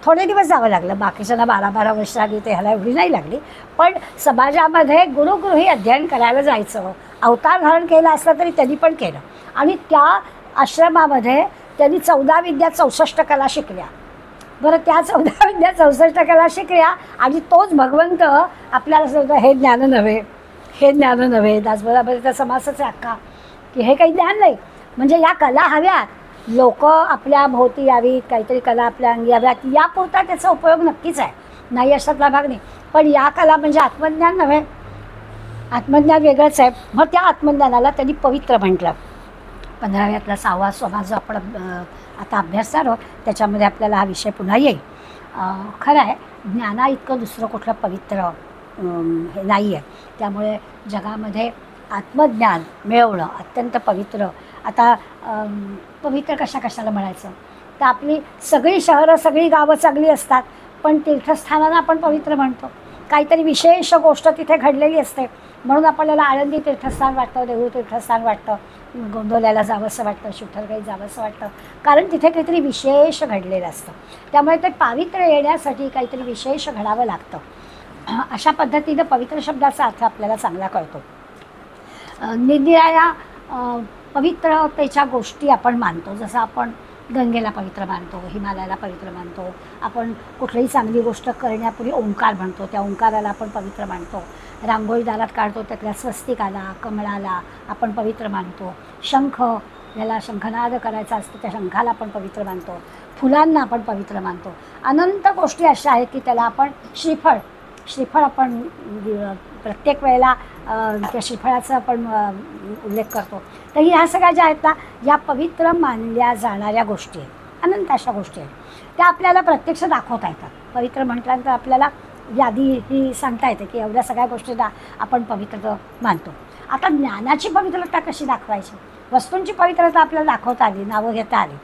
थोडे दिवस जावं लागलं, बाकीच्यांना 12-12 वर्ष लागली, ते ह्याला एवढी नाही लागली. पण समाजामध्ये गुरुगृही अध्ययन करायला जायचं. अवतार धारण केलं असलं तरी त्यांनी पण केलं. आणि त्या आश्रमामध्ये त्यांनी 14 विद्या 64 कला शिकल्या. बरं, त्या 14 विद्या 64 कला शिकल्या आणि तोच भगवंत आपल्याला सांगतो हे ज्ञान नव्हे, हे ज्ञान नव्हे. त्याचबरोबर समासच आहे अख्खा की हे काही ज्ञान नाही. म्हणजे या कला हव्यात, लोक आपल्या भोवती यावीत, काहीतरी कला आपल्या अंगी याव्यात, यापुरता त्याचा उपयोग नक्कीच आहे, नाही अशातला भाग नाही. पण या कला म्हणजे आत्मज्ञान नव्हे, आत्मज्ञान वेगळंच आहे. मग त्या आत्मज्ञानाला त्यांनी पवित्र म्हटलं. 15व्यातला 6वा समाज जो आपण आता अभ्यासणार आहोत त्याच्यामध्ये आपल्याला हा विषय पुन्हा येईल. खरं आहे, ज्ञाना इतकं दुसरं कुठलं पवित्र हे नाही आहे. त्यामुळे जगामध्ये आत्मज्ञान मिळवणं अत्यंत पवित्र. आता पवित्र कशाला म्हणायचं? तर आपली सगळी शहरं, सगळी गावं चांगली असतात, पण तीर्थस्थानांना आपण पवित्र म्हणतो. काहीतरी विशेष गोष्ट तिथे घडलेली असते म्हणून आपल्याला आळंदी तीर्थस्थान वाटतं, देऊळ तीर्थस्थान वाटतं, गोंदवल्याला जावंसं वाटतं, शिवथरगाई जावंसं वाटतं, कारण तिथे काहीतरी विशेष घडलेलं असतं. त्यामुळे ते पावित्र्य येण्यासाठी काहीतरी विशेष घडावं लागतं. अशा पद्धतीनं पवित्र शब्दाचा अर्थ आपल्याला चांगला कळतो. निरनिराळ्या पवित्रतेच्या गोष्टी आपण मानतो. जसं आपण गंगेला पवित्र मानतो, हिमालयाला पवित्र मानतो. आपण कुठलीही चांगली गोष्ट करण्यापूर्वी ओंकार म्हणतो, त्या ओंकाराला आपण पवित्र मानतो. रांगोळी दारात काढतो त्यातल्या स्वस्तिकाला, कमळाला आपण पवित्र मानतो. शंख, ज्याला शंखनाद करायचा असतो त्या शंखाला आपण पवित्र मानतो. फुलांना आपण पवित्र मानतो. अनंत गोष्टी अशा आहेत की त्याला आपण श्रीफळ आपण प्रत्येक वेळेला त्या श्रीफळाचा आपण उल्लेख करतो. तर ह्या सगळ्या ज्या आहेत ना, या पवित्र मानल्या जाणाऱ्या गोष्टी आहेत. अनंत अशा गोष्टी आहेत त्या आपल्याला प्रत्यक्ष दाखवता येतात. पवित्र म्हटल्यानंतर आपल्याला यादी ही सांगता येते की एवढ्या सगळ्या गोष्टींना आपण पवित्र मानतो. आता ज्ञानाची पवित्रता कशी दाखवायची? वस्तूंची पवित्रता आपल्याला दाखवता आली, नावं घेता आली.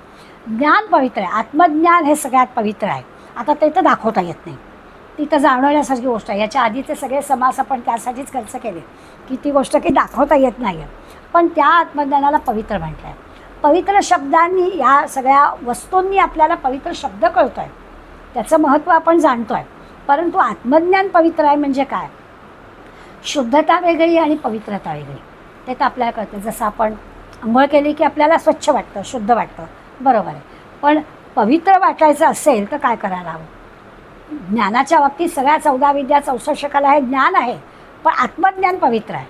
ज्ञान पवित्र आहे, आत्मज्ञान हे सगळ्यात पवित्र आहे. आता ते तर दाखवता येत नाही, ती तर जाणवण्यासारखी गोष्ट आहे. याच्या आधीचे सगळे समास आपण त्यासाठीच खर्च केले की ती गोष्ट की दाखवता येत नाही आहे. पण त्या आत्मज्ञानाला पवित्र म्हटलं आहे. पवित्र शब्दांनी, या सगळ्या वस्तूंनी आपल्याला पवित्र शब्द कळतो आहे, त्याचं महत्त्व आपण जाणतो आहे. परंतु आत्मज्ञान पवित्र आहे म्हणजे काय? शुद्धता वेगळी आणि पवित्रता वेगळी, ते तर आपल्याला कळतं. जसं आपण अंघोळ केली की आपल्याला स्वच्छ वाटतं, शुद्ध वाटतं, बरोबर आहे. पण पवित्र वाटायचं असेल तर काय करायला हवं? ज्ञानाच्या बाबतीत सगळ्या 14 विद्या 64 कला हे ज्ञान आहे, पण आत्मज्ञान पवित्र आहे.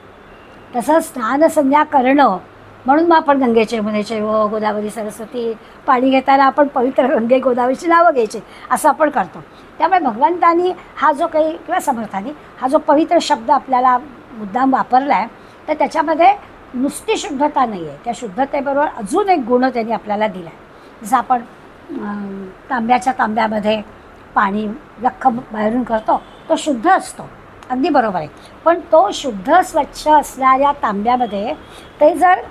तसं स्नान संध्या करणं, म्हणून मग आपण गंगेचे, यमुनेचे व गोदावरी सरस्वती पाणी घेताना आपण पवित्र गंगे गोदावरीची नावं घ्यायची, असं आपण करतो. त्यामुळे भगवंतानी हा जो काही, किंवा समर्थानी हा जो पवित्र शब्द आपल्याला मुद्दाम वापरला आहे, तर त्याच्यामध्ये नुसती शुद्धता नाही आहे, त्या शुद्धतेबरोबर अजून एक गुण त्यांनी आपल्याला दिला आहे. जसं आपण तांब्यामध्ये पाणी लख्ख बाहेरून करतो, तो शुद्ध असतो, अगदी बरोबर आहे. पण तो शुद्ध स्वच्छ असणाऱ्या तांब्यामध्ये ते जर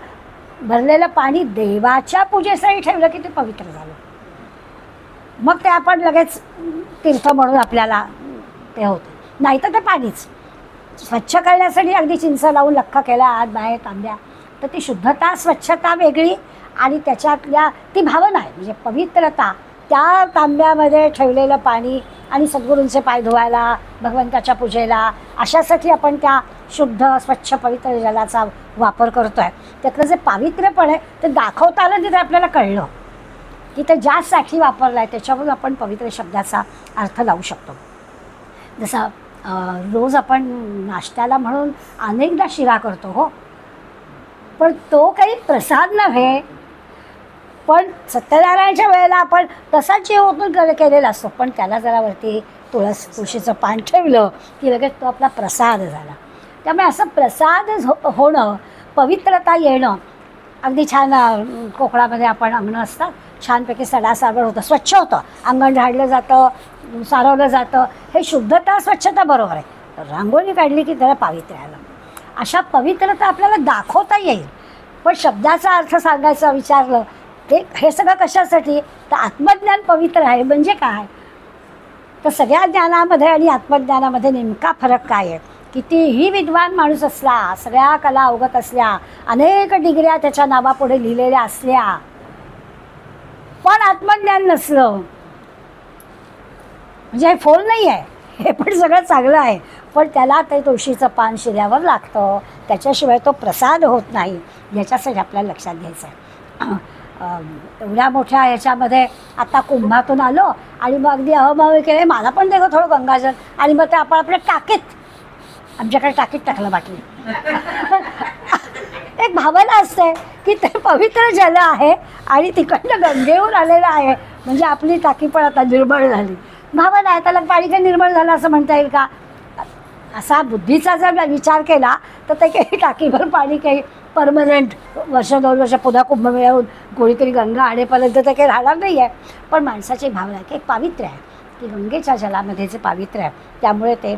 भरलेलं पाणी देवाच्या पूजेसाठी ठेवलं की ते पवित्र झालं. मग ते आपण लगेच तीर्थ म्हणून आपल्याला ते होतं. नाही तर ते पाणीच स्वच्छ करण्यासाठी अगदी चिंच लावून लख्ख केला आत बाहेर तांब्या, तर ती शुद्धता स्वच्छता वेगळी आणि त्याच्यातल्या ती भावना आहे, म्हणजे पवित्रता. त्या तांब्यामध्ये ठेवलेलं पाणी आणि सद्गुरूंचे पाय धुवायला, भगवंताच्या पूजेला, अशासाठी आपण त्या शुद्ध स्वच्छ पवित्र जलाचा वापर करतो आहे. त्यातलं जे पावित्र्यपण आहे ते दाखवता आलं तिथे आपल्याला कळलं की ते ज्यासाठी वापरलं आहे त्याच्यावरून आपण पवित्र शब्दाचा अर्थ लावू शकतो. जसं रोज आपण नाश्त्याला म्हणून अनेकदा शिरा करतो, हो, पण तो काही प्रसाद नव्हे. पण सत्यनारायणाच्या वेळेला आपण तसाच जेवण केलेला असतो, पण त्याला जरा वरती तुळशीचं पान ठेवलं की लगेच तो आपला प्रसाद झाला. त्यामुळे असं प्रसाद होणं, पवित्रता येणं, अगदी छान. कोकणामध्ये आपण अंगणं असतात, छानपैकी सडासारवड होतं, स्वच्छ होतं, अंगण झाडलं जातं, सारवलं जातं, हे शुद्धता स्वच्छता बरोबर आहे. रांगोळी काढली की त्याला पावित्र्य आलं. अशा पवित्रता आपल्याला दाखवता येईल. पण शब्दाचा अर्थ सांगायचा विचारलं ते हे सगळं कशासाठी? तर आत्मज्ञान पवित्र आहे म्हणजे काय? तर सगळ्या ज्ञानामध्ये आणि आत्मज्ञानामध्ये नेमका फरक काय आहे? कितीही विद्वान माणूस असला, सगळ्या कला अवगत असल्या, अनेक डिग्र्या त्याच्या नावापुढे लिहिलेल्या असल्या, पण आत्मज्ञान नसलं म्हणजे हे फोल नाही आहे, हे पण सगळं चांगलं आहे, पण त्याला ते तुळशीचं पान शिऱ्यावर लागतं, त्याच्याशिवाय तो प्रसाद होत नाही. याच्यासाठी आपल्याला लक्षात घ्यायचं आहे. एवढ्या मोठ्या याच्यामध्ये आता कुंभातून आलो आणि मग अगदी अहमहमी केले, मला पण दे थोडं गंगाजल, आणि मग ते आपण आपल्या टाकीत, आमच्याकडे टाकीत टाकलं बाटली. एक भावना असते की ते पवित्र जल आहे आणि तिकडनं गंगेहून आलेलं आहे, म्हणजे आपली टाकी पण आता निर्मळ झाली. भावना आहे, त्याला पाणी काही निर्मळ झालं असं म्हणता येईल का? असा बुद्धीचा जर विचार केला तर ते काही टाकीभर पाणी काही परमनंट वर्ष 2 वर्ष पुन्हा कुंभमेळ्याहून कोणीतरी गंगा आणेपर्यंत ते काही राहणार नाही आहे. पण माणसाची भावना आहे की एक पावित्र्य आहे, की गंगेच्या जलामध्ये जे पावित्र्य आहे, त्यामुळे ते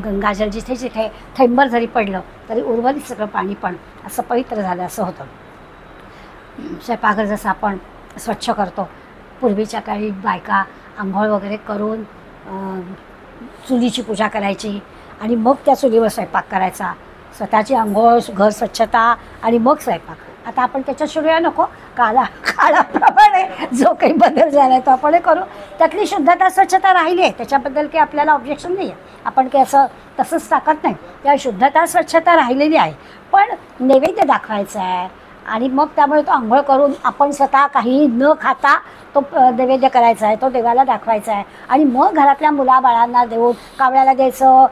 गंगाजल जिथे जिथे थेंबर जरी पडलं तरी उर्वरित सगळं पाणी पण असं पवित्र झालं असं होतं. स्वयंपाकघर जसं आपण स्वच्छ करतो, पूर्वीच्या काळी बायका आंघोळ वगैरे करून चुलीची पूजा करायची आणि मग त्या चुलीवर स्वयंपाक करायचा. स्वतःची आंघोळ, घर स्वच्छता आणि मग स्वयंपाक, आता आपण त्याच्यात शिरूया नको, काळाप्रमाणे जो काही बदल झाला आहे तो आपण करू. त्यातली शुद्धता स्वच्छता राहिली आहे, त्याच्याबद्दल काही आपल्याला ऑब्जेक्शन नाही आहे, आपण काही असं तसंच टाकत नाही. त्या शुद्धता स्वच्छता राहिलेली आहे, पण नैवेद्य दाखवायचा आहे आणि मग त्यामुळे तो आंघोळ करून आपण स्वतः काही न खाता तो नैवेद्य करायचा आहे, तो देवाला दाखवायचा आहे. आणि मग घरातल्या मुलाबाळांना देऊन कावळ्याला द्यायचं,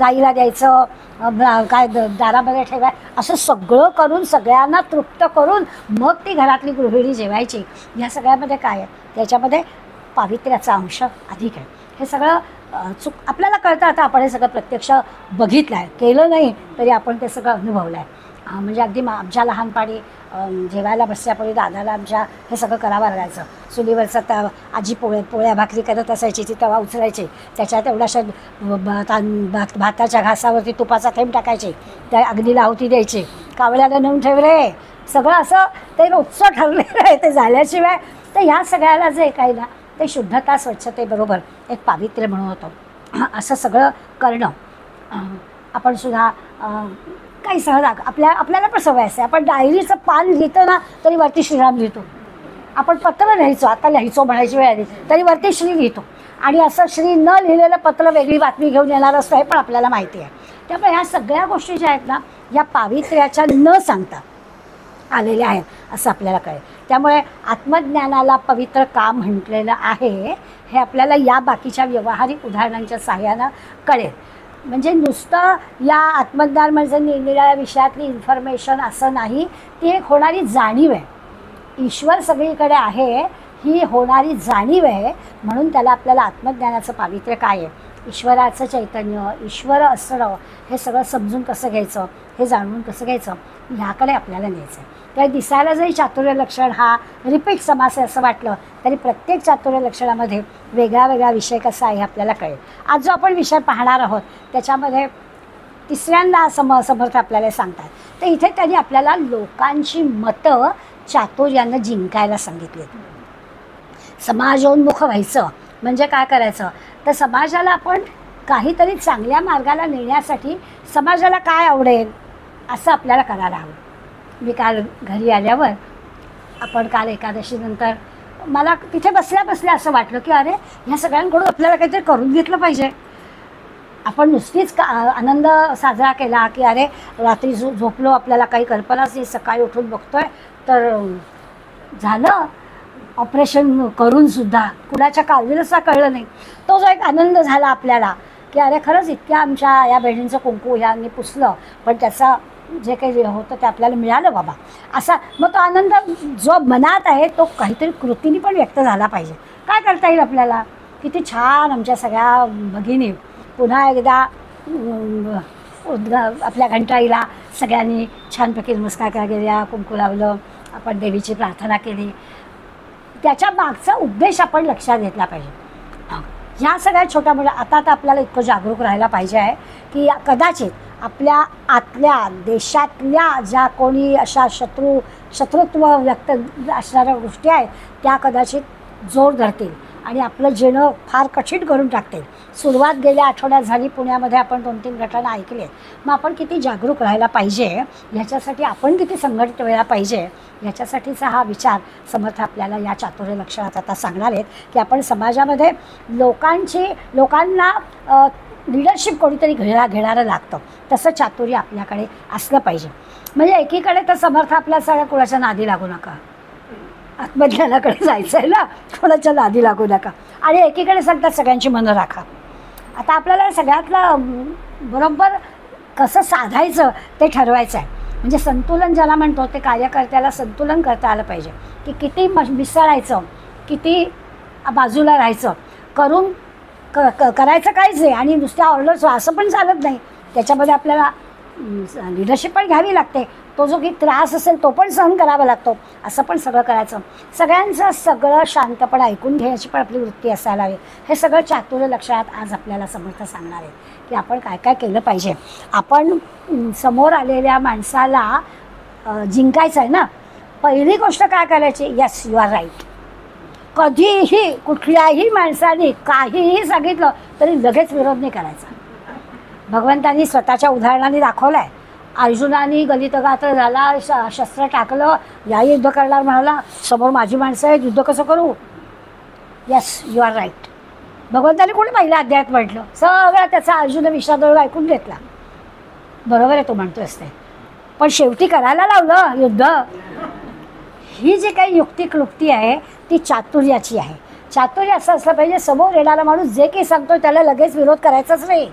गाईला द्यायचं, काय दारामध्ये ठेवाय, असं सगळं करून सगळ्यांना तृप्त करून मग ती घरातली गृहिणी जेवायची. ह्या सगळ्यामध्ये काय आहे, त्याच्यामध्ये पावित्र्याचा अंश अधिक आहे. हे सगळं आपल्याला कळतं. आता आपण हे सगळं प्रत्यक्ष बघितलं आहे, केलं नाही तरी आपण ते सगळं अनुभवलं आहे. म्हणजे अगदी आमच्या लहानपणी जेवायला बसल्यापूर्वी दादाला आमच्या हे सगळं करावं लागायचं. चुलीवरचं आजी पोळ्या भाकरी करत असायची, ती तवा उचलायची, त्याच्यात एवढ्याशा भाताच्या घासावरती तुपाचा थेंब टाकायचे, त्या अग्नीला आहुती द्यायची, कावळ्याला नेऊन ठेव रे, सगळं असं ते रोजचं ठरलेलं आहे. ते झाल्याशिवाय तर ह्या सगळ्याला जे काही ना ते शुद्धता स्वच्छतेबरोबर एक पावित्र्य म्हणून होतं. असं सगळं करणं आपण सुद्धा काही सहज आपल्याला पण सवय असते. आपण डायरीचं पान लिहितो ना तरी वरती श्रीराम लिहितो. आपण पत्र लिहायचो, आता लिहायचो म्हणायची वेळ आली तरी वरती श्री लिहितो. आणि असं श्री न लिहिलेलं पत्र वेगळी बातमी घेऊन येणार असतं, हे पण आपल्याला माहिती आहे. त्यामुळे ह्या सगळ्या गोष्टी ज्या आहेत ना, या पावित्र्याच्या न सांगता आलेल्या आहेत असं आपल्याला कळेल. त्यामुळे आत्मज्ञानाला पवित्र काम म्हटलेलं आहे हे आपल्याला या बाकीच्या व्यावहारिक उदाहरणांच्या सहाय्यानं कळेल. म्हणजे नुसतं या आत्मज्ञान म्हणजे निरनिराळ्या विषयातली इन्फॉर्मेशन असं नाही, ती एक होणारी जाणीव आहे. ईश्वर सगळीकडे आहे ही होणारी जाणीव आहे. म्हणून त्याला आपल्याला आत्मज्ञानाचं पावित्र्य काय आहे, ईश्वराचं चैतन्य, ईश्वर असणं, हे सगळं समजून कसं घ्यायचं, हे जाणून कसं घ्यायचं, ह्याकडे आपल्याला न्यायचं आहे. त्या दिसायला जरी चातुर्य लक्षण हा रिपीट समास आहे असं वाटलं तरी प्रत्येक चातुर्य लक्षणामध्ये वेगळा वेगळा विषय कसा आहे हे आपल्याला कळेल. आज जो आपण विषय पाहणार आहोत त्याच्यामध्ये तिसऱ्यांदा समर्थ आपल्याला सांगतात. तर इथे त्यांनी आपल्याला लोकांची मतं चातुर्यानं जिंकायला सांगितली. समाजोन्मुख व्हायचं म्हणजे काय करायचं, तर समाजाला आपण काहीतरी चांगल्या मार्गाला नेण्यासाठी समाजाला काय आवडेल असं आपल्याला करायला हवं. मी काल घरी आल्यावर आपण काल एकादशीनंतर मला तिथे बसल्या असं वाटलं की अरे ह्या सगळ्यांकडून आपल्याला काहीतरी करून घेतलं पाहिजे. आपण नुसतीच आनंद साजरा केला की अरे रात्री झोपलो, आपल्याला काही कल्पनाच नाही, सकाळी उठून बघतोय तर झालं ऑपरेशन करूनसुद्धा कुणाच्या काळजीला कळलं नाही. तो जो एक आनंद झाला आपल्याला की अरे खरंच इतक्या आमच्या या बहिणींचं कुंकू ह्यांनी पुसलं पण त्याचा जे काही होतं ते आपल्याला मिळालं बाबा असा. मग तो आनंद जो मनात आहे तो काहीतरी कृतीने पण व्यक्त झाला पाहिजे. काय करता येईल आपल्याला, किती छान आमच्या सगळ्या भगिनी पुन्हा एकदा आपल्या घंटाईला सगळ्यांनी छानपैकी नमस्कार केल्या, कुंकू लावलं, आपण देवीची प्रार्थना केली. त्याच्या मागचा उद्देश आपण लक्षात घेतला पाहिजे. ह्या सगळ्या छोट्या मोठ्या आता तर आपल्याला इतकं जागरूक राहायला पाहिजे आहे की कदाचित आपल्या आतल्या देशातल्या ज्या कोणी अशा शत्रुत्व व्यक्त असणाऱ्या गोष्टी आहेत त्या कदाचित जोर धरतील आणि आपलं जेणं फार कठीण करून टाकतील. सुरुवात गेल्या आठवड्यात झाली, पुण्यामध्ये आपण 2-3 घटना ऐकल्या. मग आपण किती जागरूक राहायला पाहिजे, ह्याच्यासाठी आपण किती संघटित व्हायला पाहिजे, ह्याच्यासाठीचा हा विचार समर्थ आपल्याला या चातुर्य लक्षणात आता सांगणार आहेत की आपण समाजामध्ये लोकांना लिडरशिप कोणीतरी घेणारं लागतं, तसं चातुर्य आपल्याकडे असलं पाहिजे. म्हणजे एकीकडे तर समर्थ आपल्या सगळ्या कुणाच्या नादी लागू नका, आत्मज्ञानाकडे जायचं आहे ना, कोणाच्या नादी लागू नका. आणि एकीकडे सांगतात सगळ्यांची मनं राखा. आता आपल्याला सगळ्यातलं बरोबर कसं साधायचं ते ठरवायचं आहे. म्हणजे संतुलन ज्याला म्हणतो ते कार्यकर्त्याला संतुलन करता आलं पाहिजे की किती मिसळायचं, किती बाजूला राहायचं, करून करायचं काहीच नाही आणि नुसत्या ऑर्डर्स असं पण चालत नाही. त्याच्यामध्ये आपल्याला लिडरशिप पण घ्यावी लागते, तो जो काही त्रास असेल तो पण सहन करावा लागतो, असं पण सगळं करायचं. सगळ्यांचं सगळं शांतपणे ऐकून घेण्याची पण आपली वृत्ती असायला हवी. हे सगळं चातुर्य लक्षात आज आपल्याला समर्थ सांगणार आहे की आपण काय काय केलं पाहिजे. आपण समोर आलेल्या माणसाला जिंकायचं आहे ना, पहिली गोष्ट काय करायची, यस यू आर राईट. कधीही कुठल्याही माणसाने काहीही सांगितलं तरी लगेच विरोध नाही करायचा. भगवंतांनी स्वतःच्या उदाहरणाने दाखवलं आहे. अर्जुनाने गलितगात्र झाला, शस्त्र टाकलं, या युद्ध करणार म्हणाला, समोर माझी माणसं आहेत, युद्ध कसं करू? Yes, you are right. भगवंताने कोणी पहिल्या अध्यायात म्हटलं, सगळं त्याचा अर्जुन विषादोळ ऐकून घेतला. बरोबर आहे, तो म्हणतोयस ते, पण शेवटी करायला लावलं युद्ध. ही जी काही युक्ती क्लुप्ती आहे ती चातुर्याची आहे. चातुर्य असं असलं पाहिजे, समोर येणारा माणूस जे काही सांगतोय त्याला लगेच विरोध करायचाच नाही.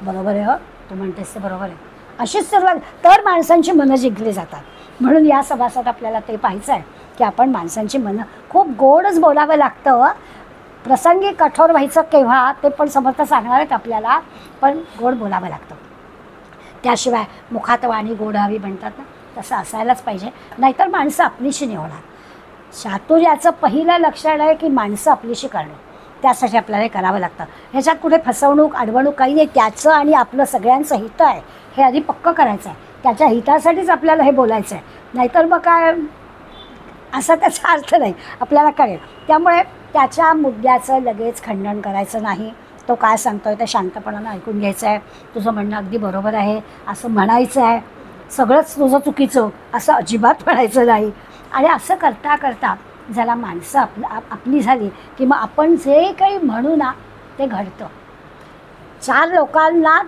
बरोबर आहे, हो तू म्हणतेस ते बरोबर आहे. अशीच सुरुवात तर माणसांची मनं जिंकली जातात. म्हणून या सभासद आपल्याला ते पाहायचं आहे की आपण माणसांची मनं खूप गोडच बोलावं लागतं. प्रसंगी कठोर व्हायचं केव्हा ते पण समर्थ सांगणार आहेत आपल्याला, पण गोड बोलावं लागतं. त्याशिवाय मुखात वाणी गोड हवी म्हणतात ना, तसं असायलाच पाहिजे, नाहीतर माणसं आपलीशी नाही होणार. चातुर्याचं पहिलं लक्षण आहे की माणसं आपलीशी करणं. त्यासाठी आपल्याला हे करावं लागतं. ह्याच्यात कुठे फसवणूक अडवणूक काही नाही. त्याचं आणि आपलं सगळ्यांचं हित आहे हे आधी पक्कं करायचं आहे. त्याच्या हितासाठीच आपल्याला हे बोलायचं आहे, नाहीतर मग काय असा त्याचा अर्थ नाही, आपल्याला कळेल. त्यामुळे त्याच्या मुद्द्याचं लगेच खंडन करायचं नाही. तो काय सांगतोय ते शांतपणानं ऐकून घ्यायचं आहे. तुझं म्हणणं अगदी बरोबर आहे असं म्हणायचं आहे. सगळंच तुझं चुकीचं असं अजिबात म्हणायचं नाही. आणि असं करता करता ज्याला माणसं आपली झाली की मग आपण जे काही म्हणू ना ते घडतं. 4 लोकांना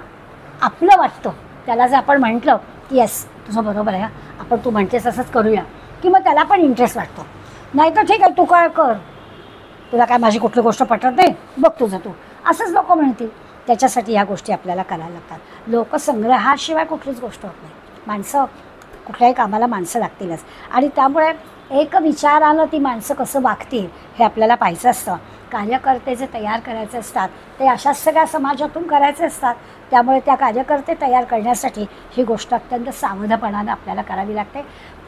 आपलं वाटतं त्याला जर आपण म्हटलं की येस तुझं बरोबर आहे, आपण तू म्हणतेस असंच करूया, की मग त्याला पण इंटरेस्ट वाटतो. नाही तर ठीक आहे तू काय कर, तुला काय माझी कुठली गोष्ट पटत नाही, बघ तुझं तू, असंच लोक म्हणतील. त्याच्यासाठी ह्या गोष्टी आपल्याला करायला लागतात. लोकसंग्रहाशिवाय कुठलीच गोष्ट होत नाही. माणसं कुठल्याही कामाला माणसं लागतीलच. आणि त्यामुळे एक विचारानं ती माणसं कसं वागतील हे आपल्याला पाहायचं असतं. कार्यकर्ते जे तयार करायचे असतात ते अशाच सगळ्या समाजातून करायचे असतात. त्यामुळे त्या कार्यकर्ते तयार करण्यासाठी ही गोष्ट अत्यंत सावधपणानं आपल्याला करावी लागते.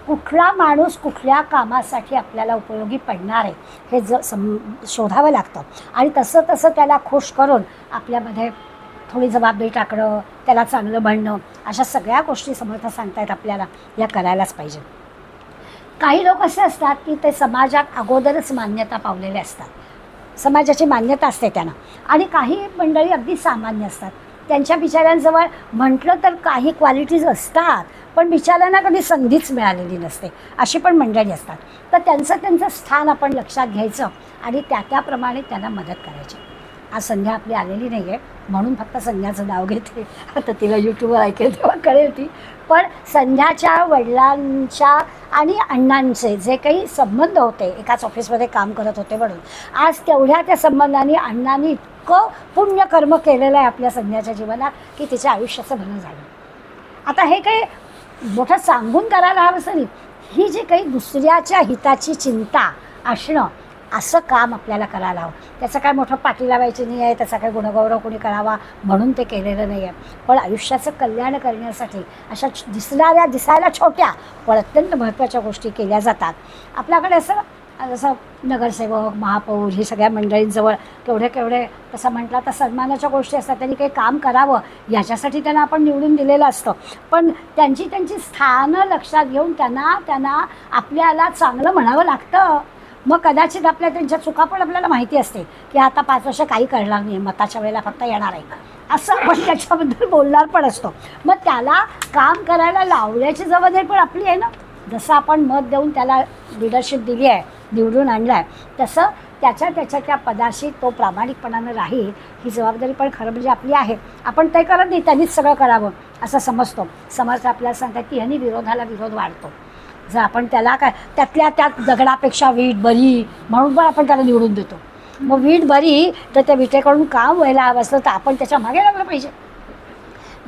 कुठला माणूस कुठल्या कामासाठी आपल्याला उपयोगी पडणार आहे हे शोधावं लागतं. आणि तसं तसं त्याला खुश करून आपल्यामध्ये थोडी जबाबदारी टाकणं, त्याला चांगलं म्हणणं, अशा सगळ्या गोष्टी समर्थ सांगतायत आपल्याला, या करायलाच पाहिजे. काही लोक असे असतात की ते समाजात अगोदरच मान्यता पावलेले असतात, समाजाची मान्यता असते त्यांना. आणि काही मंडळी अगदी सामान्य असतात, त्यांच्या बिचाऱ्यांजवळ म्हटलं तर काही क्वालिटीज असतात पण बिचाऱ्यांना कधी संधीच मिळालेली नसते, अशी पण मंडळी असतात. तर त्यांचं स्थान आपण लक्षात घ्यायचं आणि त्याप्रमाणे त्यांना मदत करायची. आज संध्या आपली आलेली नाही आहे म्हणून फक्त संध्याचं नाव घेते, आता तिला यूट्यूबवर ऐकेल तेव्हा कळेल ती. पण संध्याच्या वडिलांच्या आणि अण्णांचे जे काही संबंध होते, एकाच ऑफिसमध्ये काम करत होते म्हणून, आज तेवढ्या त्या संबंधांनी अण्णांनी इतकं पुण्यकर्म केलेलं आहे आपल्या संध्याच्या जीवनात की तिच्या आयुष्याचं भलं झालं. आता हे काही मोठं सांगून करायला हवं असं नाही, ही जी काही दुसऱ्याच्या हिताची चिंता असणं असं काम आपल्याला करायला हवं. त्याचं काय मोठं पाठी लावायची नाही आहे, त्याचा काय गुणगौरव कोणी करावा म्हणून ते केलेलं नाही आहे. पण आयुष्याचं कल्याण करण्यासाठी अशा दिसायला छोट्या पण अत्यंत महत्त्वाच्या गोष्टी केल्या जातात. आपल्याकडे जसं नगरसेवक, महापौर ही सगळ्या मंडळींजवळ केवढे तसं म्हटलं तर सन्मानाच्या गोष्टी असतात. त्यांनी काही काम करावं याच्यासाठी त्यांना आपण निवडून दिलेलं असतं. पण त्यांची स्थानं लक्षात घेऊन त्यांना आपल्याला चांगलं म्हणावं लागतं. मग कदाचित त्यांच्या चुका पण आपल्याला माहिती असते की आता 5 वर्ष काही करणार नाही, मताच्या वेळेला फक्त येणार आहे, असं आपण त्याच्याबद्दल बोलणार पण असतो. मग त्याला काम करायला लावण्याची जबाबदारी पण आपली आहे ना. जसं आपण मत देऊन त्याला लिडरशिप दिली आहे, निवडून आणलं आहे, तसं त्याच्या त्या पदाशी तो प्रामाणिकपणानं राहील ही जबाबदारी पण खरं म्हणजे आपली आहे. आपण ते करत नाही, त्यांनीच सगळं करावं असं समजतो. समर्थ आपल्याला सांगतात की ह्यानी विरोधाला विरोध वाढतो. जर आपण त्याला काय त्यात दगडापेक्षा वीट बरी म्हणून पण आपण त्याला निवडून देतो. मग वीट बरी तर त्या विटेकडून काम व्हायला हवं असलं तर आपण त्याच्या मागे लागलं पाहिजे.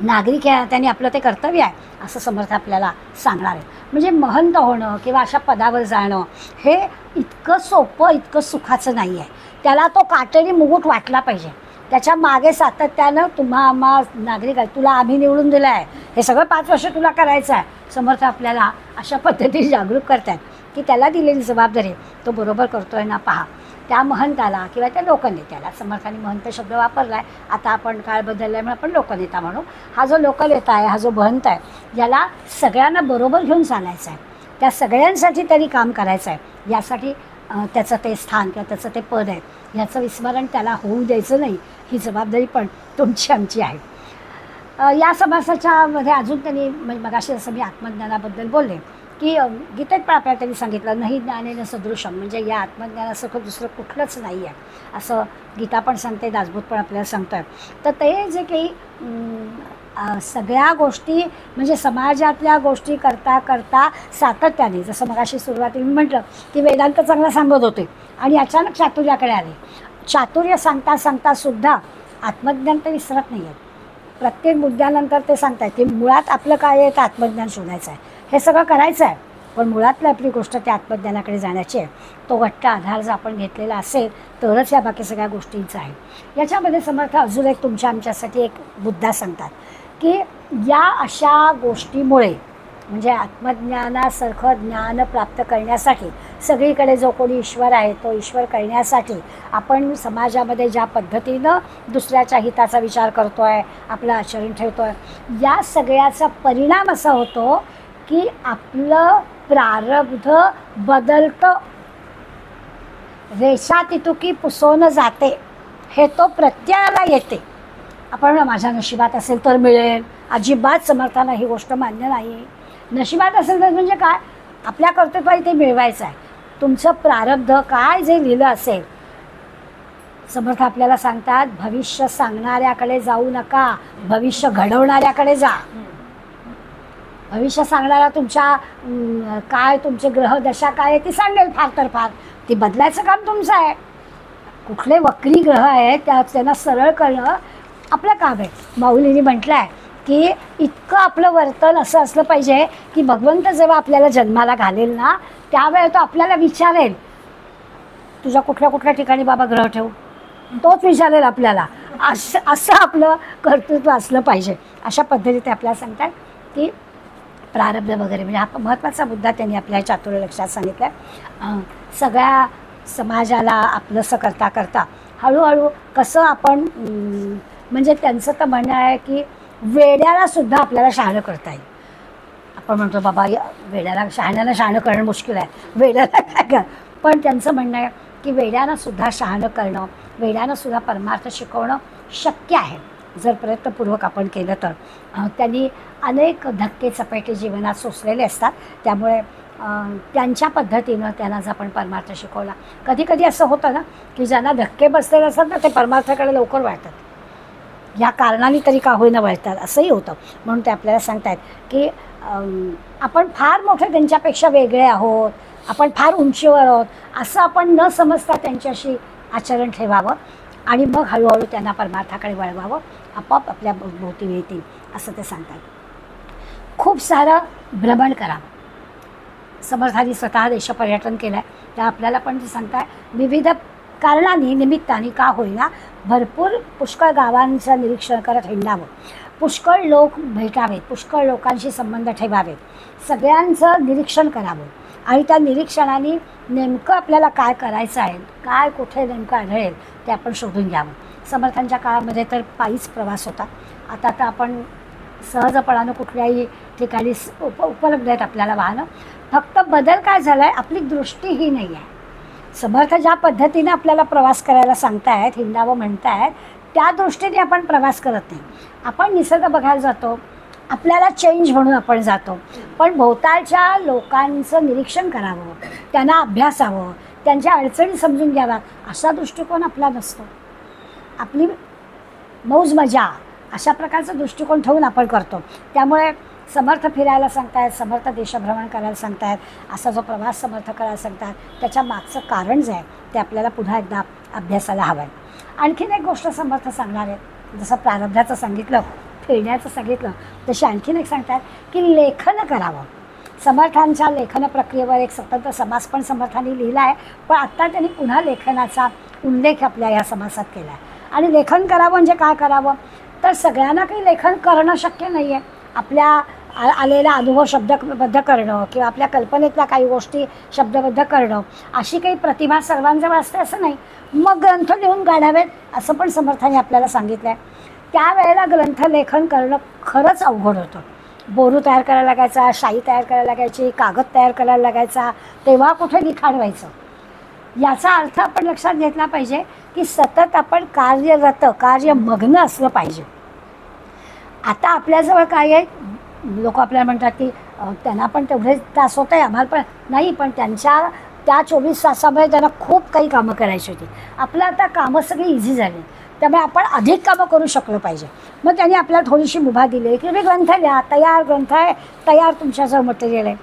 नागरिक आहे, त्यांनी आपलं ते कर्तव्य आहे असं समर्थ आपल्याला सांगणार आहे. म्हणजे महंत होणं किंवा अशा पदावर जाणं हे इतकं सोपं, इतकं सुखाचं नाही आहे. त्याला तो काटेरी मुकुट वाटला पाहिजे. त्याच्या मागे सातत्यानं आम्हा नागरिक आहे, तुला आम्ही निवडून दिलं आहे, हे सगळं 5 वर्ष तुला करायचं आहे. समर्थ आपल्याला अशा पद्धतीने जागरूक करतात की त्याला दिलेली जबाबदारी तो बरोबर करतोय ना पहा. त्या महंताला किंवा त्या लोकनेत्याला, समर्थाने महंत शब्द वापरला आहे, आता आपण काळ बदलला आहे म्हणून आपण लोकनेता म्हणू. हा जो लोकनेता आहे, हा जो महंत आहे, याला सगळ्यांना बरोबर घेऊन चालायचं आहे, त्या सगळ्यांसाठी त्यांनी काम करायचं आहे. यासाठी त्याचं ते स्थान किंवा त्याचं ते पद आहे याचं विस्मरण त्याला होऊ द्यायचं नाही. ही जबाबदारी पण तुमची आमची आहे. या समासाच्या मध्ये अजून त्यांनी मगाशी जसं मी आत्मज्ञानाबद्दल बोलले की गीतेत पण आपल्याला त्यांनी सांगितलं नाही ज्ञानेन सदृशम, म्हणजे या आत्मज्ञानासारखं दुसरं कुठलंच नाही आहे असं गीता पण सांगते, दासबोध पण आपल्याला सांगतं. तर ते जे काही सगळ्या गोष्टी म्हणजे समाजातल्या गोष्टी करता करता सातत्याने, जसं मगाशी सुरुवातीला मी म्हटलं की वेदांत चांगला सांगत होते आणि अचानक चातुर्याकडे आले. चातुर्य सांगता सांगता सुद्धा आत्मज्ञान ते विसरत नाही आहेत. प्रत्येक मुद्द्यानंतर ते सांगतायत की मुळात आपलं काय आहे, तर आत्मज्ञान शोधायचं आहे, हे सगळं करायचं आहे, पण मुळातली आपली गोष्ट त्या आत्मज्ञानाकडे जाण्याची आहे. तो घट्ट आधार जर आपण घेतलेला असेल तरच या बाकी सगळ्या गोष्टींचा आहे. याच्यामध्ये समर्थ अजून एक तुमच्या आमच्यासाठी एक मुद्दा सांगतात की या अशा गोष्टीमुळे म्हणजे आत्मज्ञानासारखं ज्ञान प्राप्त करण्यासाठी सगळीकडे जो कोणी ईश्वर आहे तो ईश्वर कळण्यासाठी आपण समाजामध्ये ज्या पद्धतीनं दुसऱ्याच्या हिताचा विचार करतो आहे, आपलं आचरण ठेवतो आहे, या सगळ्याचा परिणाम असा होतो की आपलं प्रारब्ध बदलतं, रेषा तितुकी पुसवून जाते, हे तो प्रत्ययाला येते. आपण माझ्या नशिबात असेल तर मिळेल, अजिबात समर्थांना ही गोष्ट मान्य नाही. नशिबात असेल तर म्हणजे काय, आपल्या कर्तृत्वाने ते मिळवायचं आहे. तुमचं प्रारब्ध काय जे लिहिलं असेल, समर्थ आपल्याला सांगतात भविष्य सांगणाऱ्याकडे जाऊ नका, भविष्य घडवणाऱ्याकडे जा. भविष्य सांगणारा तुमच्या काय तुमचे ग्रह दशा काय आहे ती सांगेल, फार तर फार ती बदलायचं काम तुमचं आहे. कुठले वक्री ग्रह आहेत त्यांना सरळ करणं आपलं काम आहे. माऊलींनी म्हटलं आहे की इतकं आपलं वर्तन असं असलं पाहिजे की भगवंत जेव्हा आपल्याला जन्माला घालेल ना त्यावेळेला तो आपल्याला विचारेल तुझ्या कुठल्या कुठल्या ठिकाणी बाबा ग्रह ठेवू, तोच विचारेल आपल्याला. असं आपलं कर्तृत्व असलं पाहिजे. अशा पद्धतीने ते आपल्याला सांगतात की प्रारब्ध वगैरे म्हणजे हा महत्त्वाचा मुद्दा त्यांनी आपल्या चातुर्य लक्षात सांगितला आहे. सगळ्या समाजाला आपलंसं करता करता हळूहळू कसं आपण म्हणजे त्यांचं तर म्हणणं आहे की वेड्याला सुद्धा आपल्याला शहाणं करता येईल. आपण म्हणतो बाबा वेड्याला शहाण्याला शहाणं करणं मुश्किल आहे, वेड्याला काय कर, पण त्यांचं म्हणणं आहे की वेड्यानं सुद्धा शहाणं करणं, वेड्यानं सुद्धा परमार्थ शिकवणं शक्य आहे जर प्रयत्नपूर्वक आपण केलं तर. त्यांनी अनेक धक्के चपेटे जीवनात सोसलेले असतात, त्यामुळे त्यांच्या पद्धतीनं त्यांना जर आपण परमार्थ शिकवला. कधी कधी असं होतं ना की ज्यांना धक्के बसलेले असतात ना ते परमार्थाकडे लवकर वळतात, या कारणाने तरी का होईना वळतात, असंही होतं. म्हणून ते आपल्याला सांगतायत की आपण फार मोठे त्यांच्यापेक्षा वेगळे आहोत, आपण फार उंचीवर आहोत असं आपण न समजता त्यांच्याशी आचरण ठेवावं आणि मग हळूहळू त्यांना परमार्थाकडे वळवावं, आपोआप आपल्या भोवती येतील असं ते सांगतात. खूप सारं भ्रमण करावं. समर्थांनी स्वतः देशपर्यटन केलं आहे, त्या आपल्याला पण ते सांगतात विविध कारणांनी निमित्ताने का होईना भरपूर पुष्कळ गावांचं निरीक्षण करत हिंडावं, पुष्कळ लोक भेटावेत, पुष्कळ लोकांशी संबंध ठेवावेत, सगळ्यांचं निरीक्षण करावं आणि त्या निरीक्षणाने नेमकं आपल्याला काय करायचं आहे, काय कुठे नेमकं आढळेल ते आपण शोधून घ्यावं. समर्थांच्या काळामध्ये तर पायीच प्रवास होता, आता तर आपण सहजपणानं कुठल्याही ठिकाणी उपलब्ध आहेत आपल्याला वाहनं. फक्त बदल काय झाला आहे, आपली दृष्टी ही नाही आहे. समर्थ ज्या पद्धतीने आपल्याला प्रवास करायला सांगतायत, हिंडावं म्हणतायत, त्या दृष्टीने आपण प्रवास करत नाही. आपण निसर्ग बघायला जातो, आपल्याला चेंज म्हणून आपण जातो, पण भोवतालच्या लोकांचं निरीक्षण करावं, त्यांना अभ्यासावं, त्यांच्या अडचणी समजून घ्याव्या असा दृष्टिकोन आपला नसतो. आपली मौज मजा अशा प्रकारचा दृष्टिकोन ठेवून आपण करतो. त्यामुळे समर्थ फिरायला सांगतायत, समर्थ देशभ्रमण करायला सांगतायत, असा जो प्रवास समर्थ करायला सांगतात त्याच्या मागचं कारण जे आहे ते आपल्याला पुन्हा एकदा अभ्यासाला हवं आहे. आणखीन एक गोष्ट समर्थ सांगणार आहेत, जसं प्रारब्धाचं सांगितलं, फिरण्याचं सांगितलं, तशी आणखीन एक सांगतात की लेखन करावं. समर्थांच्या लेखन प्रक्रियेवर एक स्वतंत्र समास पण समर्थांनी लिहिला आहे, पण आत्ता त्यांनी पुन्हा लेखनाचा उल्लेख आपल्या या समासात केला आहे. आणि लेखन करावं म्हणजे काय करावं, तर सगळ्यांना काही लेखन करणं शक्य नाही आहे. आपल्या आलेला अनुभव शब्दबद्ध करणं किंवा आपल्या कल्पनेतल्या काही गोष्टी शब्दबद्ध करणं अशी काही प्रतिभा सर्वांजवळ असते असं नाही. मग ग्रंथ लिहून काढावेत असं पण समर्थांनी आपल्याला सांगितलं आहे. त्यावेळेला ग्रंथलेखन करणं खरंच अवघड होतं. बोरू तयार करायला लागायचा, शाई तयार करायला लागायची, कागद तयार करायला लागायचा, तेव्हा कुठे लिखाण व्हायचं. याचा अर्थ आपण लक्षात घेतला पाहिजे की सतत आपण कार्यरत, कार्यमग्न असलं पाहिजे. आता आपल्याजवळ काय आहे, लोक आपल्याला म्हणतात की त्यांना पण तेवढेच त्रास होत आहे, आम्हाला पण नाही, पण त्या 24 तासामध्ये त्यांना खूप काही कामं करायची होती. आपलं आता कामं सगळी इझी झाली, त्यामुळे आपण अधिक कामं करू शकलो पाहिजे. मग त्यांनी आपल्याला थोडीशी मुभा दिली की तुम्ही ग्रंथ लिहा, तयार ग्रंथ आहे, तयार तुमच्याजवळ मटेरियल आहे.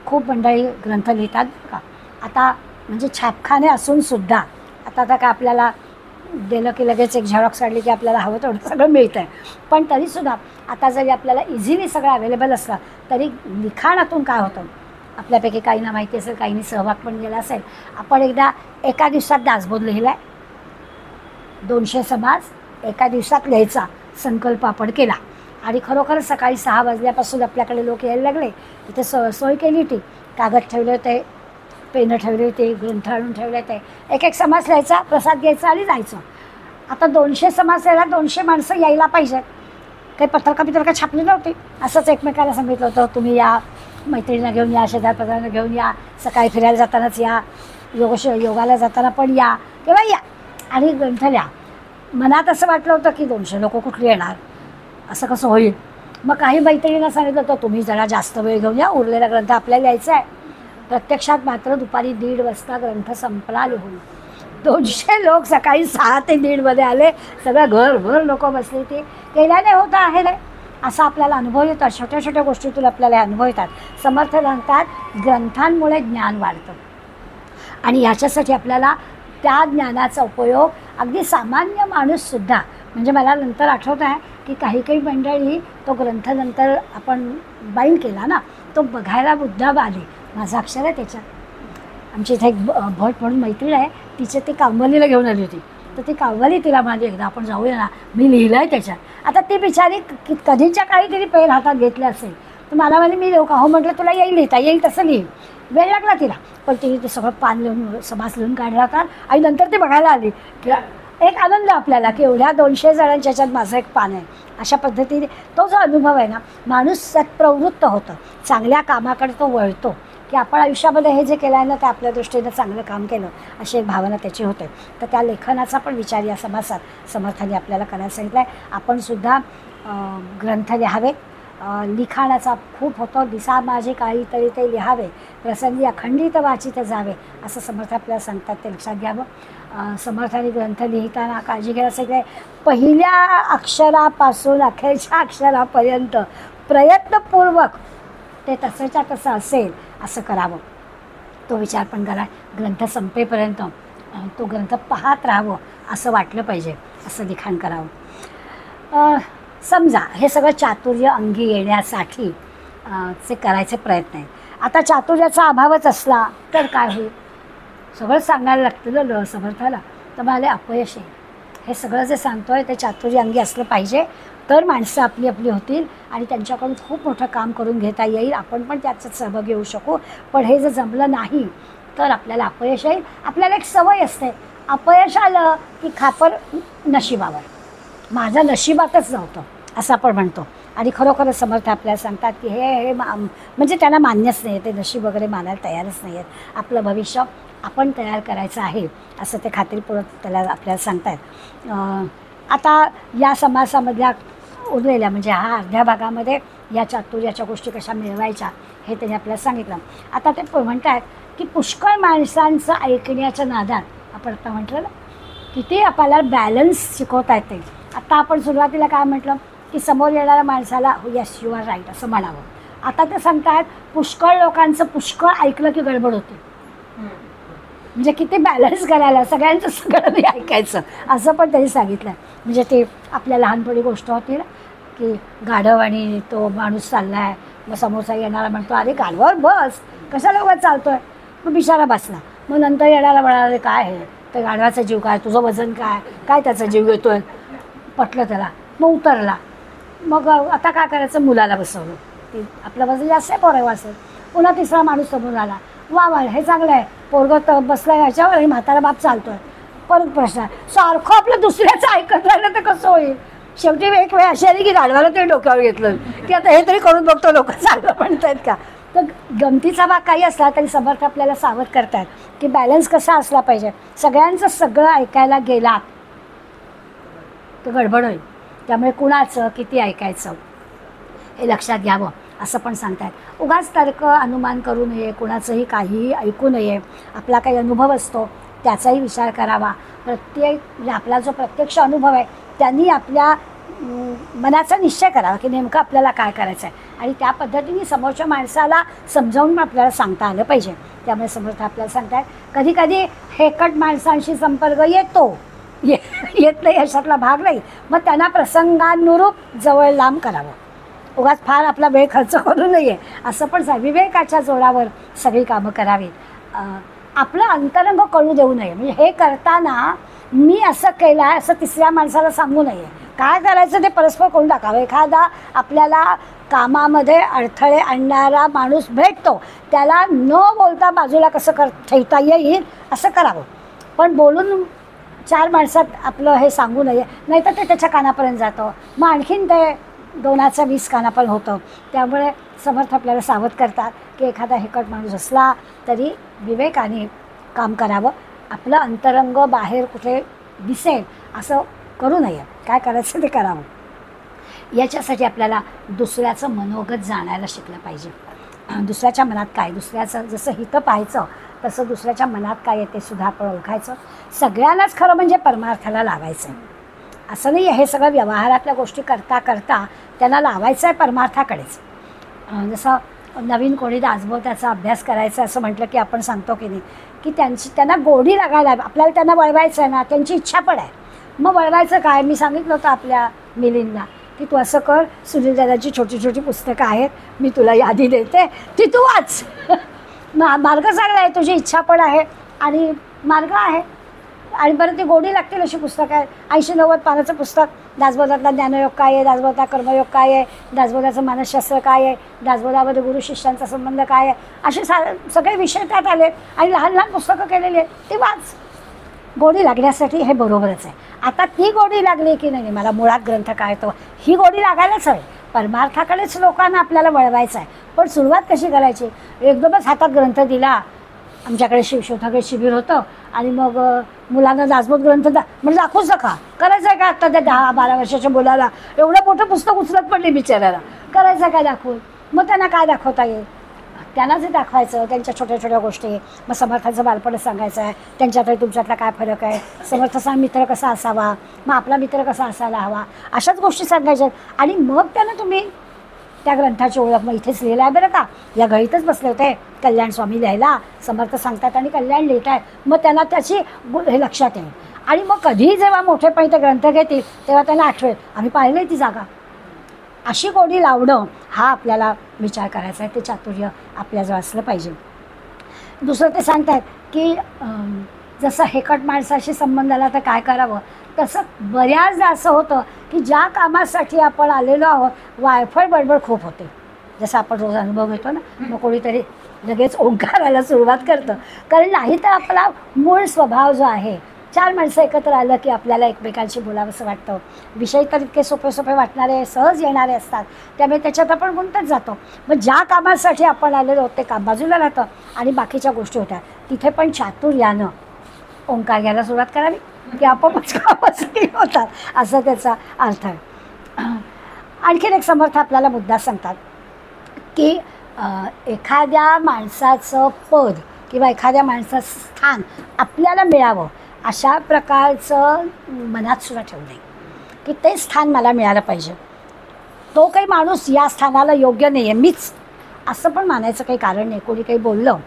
खूप मंडळी ग्रंथ लिहितात का आता, म्हणजे छापखाने असून सुद्धा आता काय आपल्याला गेलं की लगेच एक झेरॉक्स काढली की आपल्याला हवं तेवढं सगळं मिळतं आहे. पण तरीसुद्धा आता जरी आपल्याला इझिली सगळं अवेलेबल असलं तरी लिखाणातून काय होतं, आपल्यापैकी काहींना माहिती असेल, काहींनी सहभाग पण केला असेल. आपण एकदा एका दिवसात दासबोध लिहिला आहे, 200 समास एका दिवसात लिहायचा संकल्प आपण केला. आणि खरोखर सकाळी 6 वाजल्यापासून आपल्याकडे लोक यायला लागले. इथे सोय केली होती, कागद ठेवले होते, पेनं ठेवले होते, ग्रंथ आणून ठेवले होते, एक समास लिहायचा, प्रसाद घ्यायचा आणि जायचं. आता 200 समास यायला 200 माणसं यायला पाहिजेत. काही पत्रका छापली नव्हती, असंच एकमेकाला सांगितलं होतं, तुम्ही या, मैत्रिणीला घेऊन या, शेजारपाजारांना घेऊन या, सकाळी फिरायला जातानाच या, योगाला जाताना पण या, किंवा या आणि ग्रंथ लिहा. मनात असं वाटलं होतं की 200 लोक कुठली येणार, असं कसं होईल. मग काही मैत्रिणींना सांगितलं होतं तुम्ही जरा जास्त वेळ घेऊन या, उरलेला ग्रंथ आपल्याला लिहायचा आहे. प्रत्यक्षात मात्र दुपारी 1:30 वाजता ग्रंथ संपला लिहून. 200 लोक सकाळी 6 ते 1:30 आले, सगळं घरभर लोक बसले. ते केल्याने होतं आहे रे, असा आपल्याला अनुभव येतात. छोट्या छोट्या गोष्टीतून आपल्याला अनुभव येतात. समर्थ सांगतात ग्रंथांमुळे ज्ञान वाढतं आणि ह्याच्यासाठी आपल्याला त्या ज्ञानाचा उपयोग अगदी सामान्य माणूससुद्धा, म्हणजे मला नंतर आठवत आहे की काही मंडळी तो ग्रंथ नंतर आपण बाईंड केला ना, तो बघायला मुद्दाम आले. माझं अक्षर आहे त्याच्यात. आमची इथे एक भट म्हणून मैत्रीण आहे, तिचे ती कांवलीला घेऊन आली होती. तर ती कांवली तिला म्हणाली एकदा आपण जाऊया ना, मी लिहिलं आहे त्याच्यात. आता ती बिचारी कधीच्या काळी तरी पेन हातात घेतले असेल, तर मला म्हणे मी लिहू का? हो म्हटलं तुला येईल लिहिता, येईल तसं लिही. वेळ लागला तिला, पण तिने ते सगळं पान लिहून समास लिहून काढला होता आणि नंतर ती बघायला आली. एक आनंद आपल्याला की एवढ्या 200 जणांच्या ह्याच्यात माझं एक पान आहे. अशा पद्धतीने तो जो अनुभव आहे ना, माणूस सत्प्रवृत्त होतं, चांगल्या कामाकडे तो वळतो की आपण आयुष्यामध्ये हे जे केलं आहे ना ते आपल्या दृष्टीनं चांगलं काम केलं, अशी एक भावना त्याची होते. तर त्या लेखनाचा पण विचार या समासात समर्थांनी आपल्याला करायला सांगितला आहे. आपण सुद्धा ग्रंथ लिहावे. लिखाणाचा खूप होतो, दिसा माझे काहीतरी ते लिहावे, प्रसंगी अखंडित वाचित जावे, असं समर्थ आपल्याला सांगतात, ते लक्षात घ्यावं. समर्थांनी ग्रंथ लिहिताना काळजी घ्यायला सांगितलं, पहिल्या अक्षरापासून अखेरच्या अक्षरापर्यंत प्रयत्नपूर्वक ते तसंच्या तसं असेल असं करावं. तो विचार पण करा. ग्रंथ संपेपर्यंत तो ग्रंथ पाहत राहावं असं वाटलं पाहिजे, असं लिखाण करावं. समजा हे सगळं चातुर्य अंगी येण्यासाठी चे करायचे प्रयत्न आहेत. आता चातुर्याचा अभावच असला तर काय होईल, सगळं सांगायला लागतं ना समर्थाला, तर मला अपयश आहे. हे सगळं जे सांगतो आहे ते चातुर्य अंगी असलं पाहिजे, तर माणसं आपली आपली होतील आणि त्यांच्याकडून खूप मोठं काम करून घेता येईल, आपण पण त्याच्यात सहभागी होऊ शकू. पण हे जर जमलं नाही तर आपल्याला अपयश येईल. आपल्याला एक सवय असते, अपयश आलं की खापर नशिबावर, माझं नशिबातच नव्हतं असं आपण म्हणतो. आणि खरोखरच समर्थ आपल्याला सांगतात की हे म्हणजे त्यांना मान्यच नाही, ते नशीब वगैरे मानायला तयारच नाही आहेत. आपलं भविष्य आपण तयार करायचं आहे असं ते खात्रीपूर्वक त्याला आपल्याला सांगतात. आता या समासामधल्या उरलेल्या म्हणजे हा अर्ध्या भागामध्ये या चातुर्याच्या गोष्टी कशा मिळवायच्या हे त्यांनी आपल्याला सांगितलं. आता ते म्हणतात की पुष्कळ माणसांचं ऐकण्याच्या नादात आपण आता म्हटलं ना किती आपल्याला बॅलन्स शिकवता येते. आता आपण सुरुवातीला काय म्हटलं की समोर येणाऱ्या माणसाला यस यू आर राईट असं म्हणावं. आता ते सांगतात पुष्कळ लोकांचं पुष्कळ ऐकलं की गडबड होते. म्हणजे किती बॅलन्स करायला, सगळ्यांचं सगळं मी ऐकायचं असं पण त्यांनी सांगितलं. म्हणजे ते आपल्या लहानपणी गोष्ट होती ना की गाढव आणि तो माणूस चालला आहे, मग समोरचा येणारा म्हणतो अरे गाढवावर बस, कशाला उगाच चालतो आहे. मग बिचारा बसला. मग नंतर येणारा म्हणाले काय आहे ते गाढवाचा जीव काय, तुझं वजन काय, काय त्याचा जीव येतो आहे. पटलं त्याला, मग उतरला. मग आता काय करायचं, मुलाला बसवलं, ते आपलं वजन जास्त आहे पोरं वाचत. पुन्हा तिसरा माणूस समोर आला, वा वा हे चांगलं आहे, पोरगं बसला याच्यावर आणि म्हातारा बाप चालतो आहे. परत प्रश्न, सारखं आपलं दुसऱ्याचं ऐकत राहिलं तर कसं होईल. शेवटी एक वेळ अशी आली की गाढवाला ते डोक्यावर घेतलं की आता हे तरी करून बघतो, लोक चांगलं म्हणतात का. तर गमतीचा भाग काही असला तरी समर्थ आपल्याला सावध करतात की बॅलन्स कसा असला पाहिजे. सगळ्यांचं सगळं ऐकायला गेलात तर गडबड होईल. त्यामुळे कुणाचं किती ऐकायचं हे लक्षात घ्यावं असं पण सांगतायत. उगाच तर्क अनुमान करू नये, कुणाचंही काहीही ऐकू नये. आपला काही अनुभव असतो त्याचाही विचार करावा. म्हणजे आपला जो प्रत्यक्ष अनुभव आहे त्यांनी आपल्या मनाचा निश्चय करावा की नेमकं आपल्याला काय करायचं आहे, आणि त्या पद्धतीने समोरच्या माणसाला समजावून आपल्याला सांगता आलं पाहिजे. त्यामुळे समर्थ आपल्याला सांगतायत कधी कधी हेकट माणसांशी संपर्क येत नाही अशातला भाग नाही, मग त्यांना प्रसंगानुरूप जवळ लांब करावं. उगाच फार आपला वेळ खर्च करू नये असं पण विवेकाच्या जोरावर सगळी कामं करावीत. आपलं अंतरंग कळू देऊ नये. म्हणजे हे करताना मी असं केलं आहे असं तिसऱ्या माणसाला सांगू नये. काय करायचं ते परस्पर करून टाकावं. एखादा आपल्याला कामामध्ये अडथळे आणणारा माणूस भेटतो, त्याला न बोलता बाजूला कसं ठेवता येईल असं करावं. पण बोलून 4 माणसात आपलं हे सांगू नये, नाहीतर ते त्याच्या कानापर्यंत जातं, मग आणखीन ते 2चा 20 कानापर्यंत होतं. त्यामुळे समर्थ आपल्याला सावध करतात की एखादा हेकट माणूस असला तरी विवेकाने काम करावं. आपलं अंतरंग बाहेर कुठे दिसेल असं करू नये. काय करायचं ते करावं. याच्यासाठी आपल्याला दुसऱ्याचं मनोगत जाणायला शिकलं पाहिजे. दुसऱ्याच्या मनात काय, दुसऱ्याचं जसं हित पाहायचं तसं दुसऱ्याच्या मनात काय आहे ते सुद्धा आपण ओळखायचं. सगळ्यांनाच खरं म्हणजे परमार्थाला लावायचं आहे असं नाही आहे. हे सगळं व्यवहारातल्या गोष्टी करता करता त्यांना लावायचं आहे परमार्थाकडेच. जसं नवीन कोणी दासबोधाचा अभ्यास करायचा असं म्हटलं की आपण सांगतो की नाही की त्यांना गोडी लागायला, आपल्याला त्यांना वळवायचं आहे ना, त्यांची इच्छा पण आहे. मग वळवायचं काय, मी सांगितलं होतं आपल्या मिलींना की तू असं कर, सुनील दादाची छोटी छोटी पुस्तकं आहेत, मी तुला यादी देते, ती तू वाच. मार्ग चांगला आहे, तुझी इच्छा पण आहे आणि मार्ग आहे. आणि बरं ती गोडी लागतील अशी पुस्तकं आहेत. 80-90 पानाचं पुस्तक. दासबोधातला ज्ञानयोग काय आहे, दासबोधातला कर्मयोग काय आहे, दासबोधाचं मानसशास्त्र काय आहे, दासबोधामध्ये गुरु शिष्यांचा संबंध काय आहे, असे सगळे विषय त्यात आले आणि लहान लहान पुस्तकं केलेली आहेत. ती वाच. गोडी लागण्यासाठी हे बरोबरच आहे. आता ती गोडी लागली की नाही, मला मुळात ग्रंथ काय तो, ही गोडी लागायलाच हवी. परमार्थाकडेच लोकांना आपल्याला वळवायचं आहे. पण सुरुवात कशी करायची, एकदमच हातात ग्रंथ दिला. आमच्याकडे शिवशोधाकडे शिबिर होतं आणि मग मुलांना दासबोध ग्रंथ म्हणजे दाखवूच नका, करायचं आहे का आत्ता त्या 10-12 वर्षाच्या मुलाला एवढं मोठं पुस्तक उचलत पडली बिचारायला, करायचं काय दाखवून. मग त्यांना काय दाखवता येईल, त्यांना जे दाखवायचं त्यांच्या छोट्या छोट्या गोष्टी. मग समर्थाचं बालपण सांगायचं आहे, त्यांच्यातही तुमच्यातला काय फरक आहे, समर्थाचा मित्र कसा असावा, मग आपला मित्र कसा असायला हवा, अशाच गोष्टी सांगायच्या. आणि मग त्यांना तुम्ही त्या ग्रंथाची ओळख, मग इथेच लिहिलं आहे बरं का, या गळीतच बसले होते कल्याण स्वामी लिहायला, समर्थ सांगतात आणि कल्याण लिहित आहे, मग त्यांना त्याची हे लक्षात येईल. आणि मग कधीही जेव्हा मोठेपणी ते ग्रंथ घेतील तेव्हा त्यांना आठवेल आम्ही पाहिलं ती जागा. अशी गोडी लावणं हा आपल्याला विचार करायचा आहे. ते चातुर्य आपल्याजवळ असलं पाहिजे. दुसरं ते सांगतात की जसं हेकट माणसाशी संबंध आला तर काय करावं, तसं बऱ्याचदा असं होतं की ज्या कामासाठी आपण आलेलो आहोत वायफळ बडबड खूप होते. जसं आपण रोज अनुभव घेतो ना, मग कोणीतरी लगेच ओंकाराला सुरुवात करतं. कारण नाही तर आपला मूळ स्वभाव जो आहे, 4 माणसं एकत्र आलं की आपल्याला एकमेकांशी बोलावंसं वाटतं. विषय तर इतके सोपे सोपे वाटणारे, सहज येणारे असतात, त्यामुळे त्याच्यात आपण गुंतत जातो. मग ज्या कामासाठी आपण आलेलो होते काम बाजूला राहतं आणि बाकीच्या गोष्टी होत्या, तिथे पण चातुर्यानं ओंकार घ्यायला सुरुवात करावी की आपोआपच कामच होतात, असं त्याचा अर्थ आहे. आणखीन एक समर्थ आपल्याला मुद्दा सांगतात की एखाद्या माणसाचं पद किंवा एखाद्या माणसाचं स्थान आपल्याला मिळावं अशा प्रकारचं मनात सुद्धा ठेवू नये की ते स्थान मला मिळालं पाहिजे, तो काही माणूस या स्थानाला योग्य नाही आहे मीच, असं पण मानायचं काही कारण नाही. कोणी काही बोललं,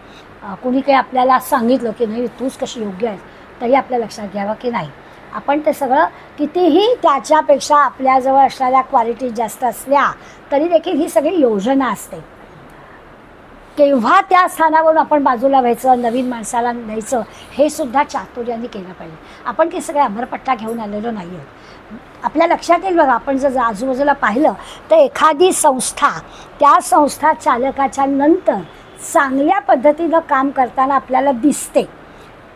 कोणी काही आपल्याला सांगितलं की नाही तूच कशी योग्य आहेस, तरी आपल्या लक्षात घ्यावं की नाही आपण ते सगळं कितीही त्याच्यापेक्षा आपल्याजवळ असणाऱ्या क्वालिटी जास्त असल्या तरी देखील ही सगळी योजना असते. केव्हा त्या स्थानावरून आपण बाजूला व्हायचं, नवीन माणसाला न्यायचं, हे सुद्धा चातुर्याने केलं पाहिजे. आपण काही सगळे अमरपट्टा घेऊन आलेलो नाही आहोत. आपल्या लक्षात येईल बघा, आपण जर आजूबाजूला पाहिलं तर एखादी संस्था, त्या संस्था चालकाच्या नंतर चांगल्या पद्धतीनं काम करताना आपल्याला दिसते,